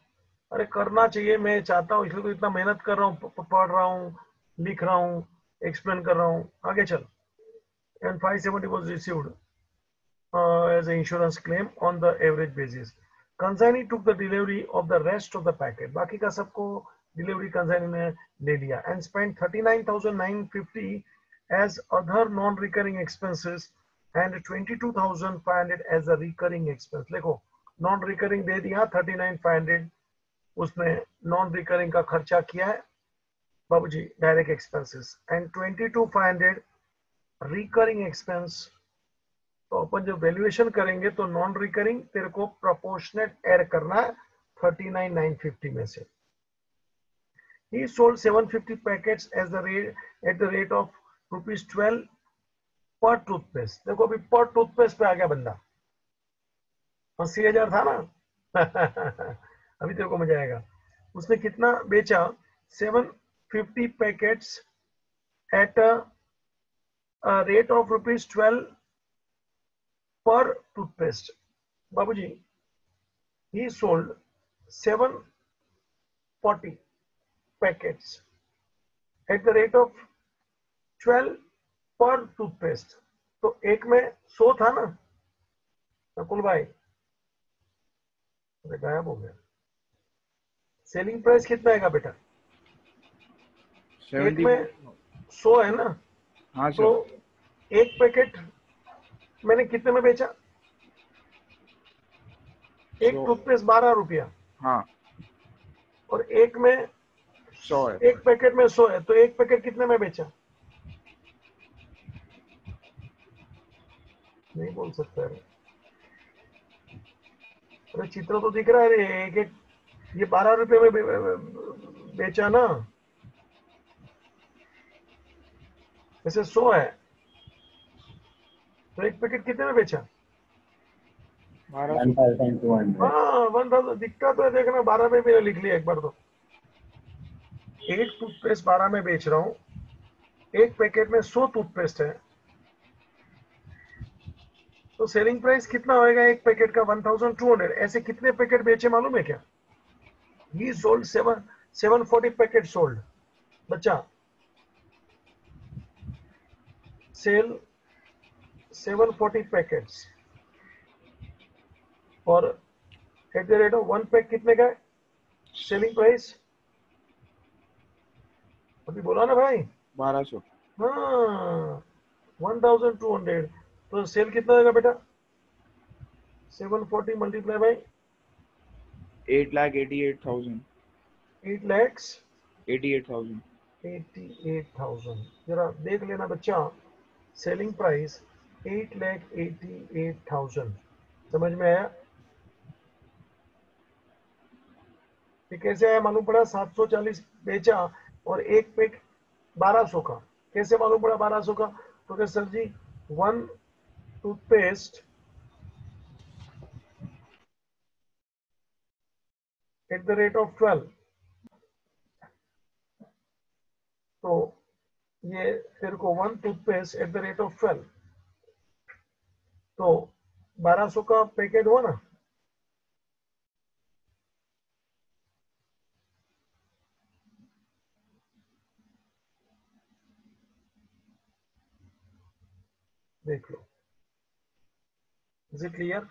अरे करना चाहिए, मैं चाहता हूं, इसलिए तो इतना मेहनत कर रहा हूं, पढ़ रहा हूं, लिख रहा हूं, एक्सप्लेन कर रहा हूं. आगे चल. And 570 was received as an insurance claim on the average basis. Consignee took the delivery of the rest of the packet. बाकी का सबको डिलीवरी कंसाइनी ने ले लिया. And spent 39,950 as other non-recurring expenses and 22,500 as a recurring expense. देखो non recurring दे दिया 39,500, उसने non recurring का खर्चा किया है बाबूजी, direct expenses, and 22,500 recurring expense. तो अपन जब वैल्यूएशन करेंगे तो नॉन रिकरिंग तेरे को प्रोपोर्शनेट ऐड करना है 39,950 में से. He sold 750 packets at the rate of ₹12 पर टूथपेस्ट. देखो अभी पर टूथपेस्ट पे आ गया बंदा. 80,000 था ना. अभी तेरे को मजा आएगा. उसने कितना बेचा? 750 packets at a rate of ₹12 पर टूथपेस्ट. बाबूजी he sold 740 packets at the rate of 12 पर टूथपेस्ट. तो एक में 100 था ना नकुल भाई? गायब हो गया. सेलिंग प्राइस कितना आएगा बेटा? एक में 100 है ना. हाँ तो एक पैकेट मैंने कितने में बेचा? एक टूथपेस्ट ₹12. हाँ. और एक में 100 है. एक पैकेट में 100 है, तो एक पैकेट कितने में बेचा? नहीं बोल सकता है। अरे चित्र तो दिख रहा है रे, एक एक ये 12 रुपए में बेचा ना, वैसे 100 है तो एक पैकेट कितने में बेचा? 1200। 1200। हाँ 1000 दिखता तो है, देखना 12 में मैंने लिख लिया एक बार तो। एक टूथपेस्ट 12 में बेच रहा हूँ, एक पैकेट में 100 टूथपेस्ट है, तो सेलिंग प्राइस कितना होएगा एक पैकेट का? 1200। ऐसे कितने पैकेट बेचे मालूम है क्या? ही सोल्ड 740 पैकेट सोल्ड बच्चा, सेल 740 पैकेट्स, और eight the rate of 1 pack कितने का है सेलिंग प्राइस? अभी बोला ना भाई। 1200। हाँ 1200, तो सेल कितना होगा बेटा? 740 मल्टीप्लाई बाई 8,88,000। 8 lakhs 88,000। 88,000। जरा देख लेना बच्चा, सेलिंग प्राइस 8,88,000। समझ में आया? ये कैसे आया मालूम पड़ा? 740 बेचा और एक पैक 1200 का। कैसे मालूम पड़ा 1200 का? तो क्या सर जी, 1 toothpaste at the rate of 12, तो ये तेरे को 1 toothpaste at the rate of 12, तो 1200 का पैकेट हुआ ना। देख लो, इज इट क्लियर?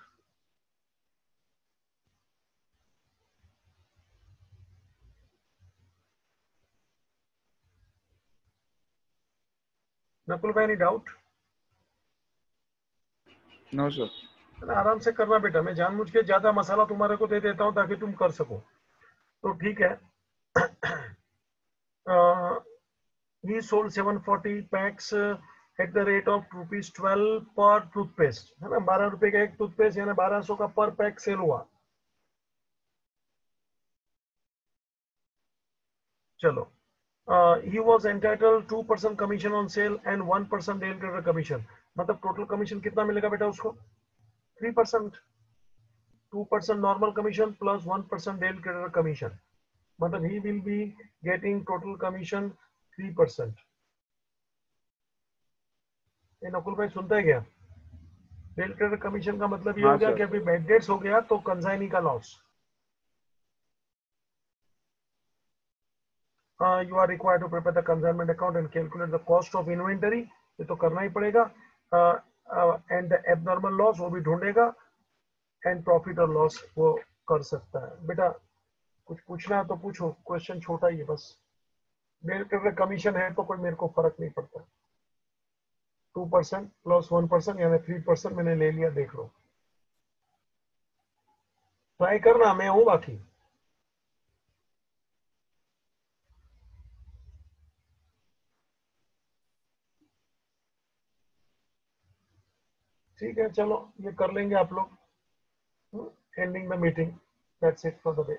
नकुल भाई, एनी डाउट? No sir. आराम से करना बेटा, मैं जानबूझ के ज्यादा मसाला तुम्हारे को दे देता हूँ ताकि तुम कर सको, तो ठीक है। he sold 740 packs at the rate of ₹12 पर टूथपेस्ट, है ना? 12 रुपए का एक टूथपेस्ट, यानी 1200 का पर पैक सेल हुआ। चलो, he was entitled 2% commission on sale and 1% del credere commission. मतलब टोटल कमीशन कितना मिलेगा बेटा उसको? 3%। 2% normal commission plus 1% del credere commission, मतलब he will be getting total commission 3%। ये नकुल भाई सुनता है क्या? डेल ट्रेडर कमीशन का मतलब ये हाँ हो गया सर। कि अभी बैड डेट्स हो गया तो कंसाइनी का loss. You are required to prepare the consignment account and calculate the cost of inventory, ये तो करना ही पड़ेगा। एंड द एबनॉर्मल लॉस वो भी ढूंढेगा, एंड प्रॉफिट और लॉस वो कर सकता है। बेटा कुछ पूछना है तो पूछो, क्वेश्चन छोटा ही है बस। डेल ट्रेडर कमीशन है तो कोई मेरे को फर्क नहीं पड़ता। 2% प्लस 1% यानी 3% मैंने ले लिया, देख लो। ट्राई करना, मैं हूं बाकी। ठीक है चलो, ये कर लेंगे आप लोग। Ending the meeting, that's it for the day.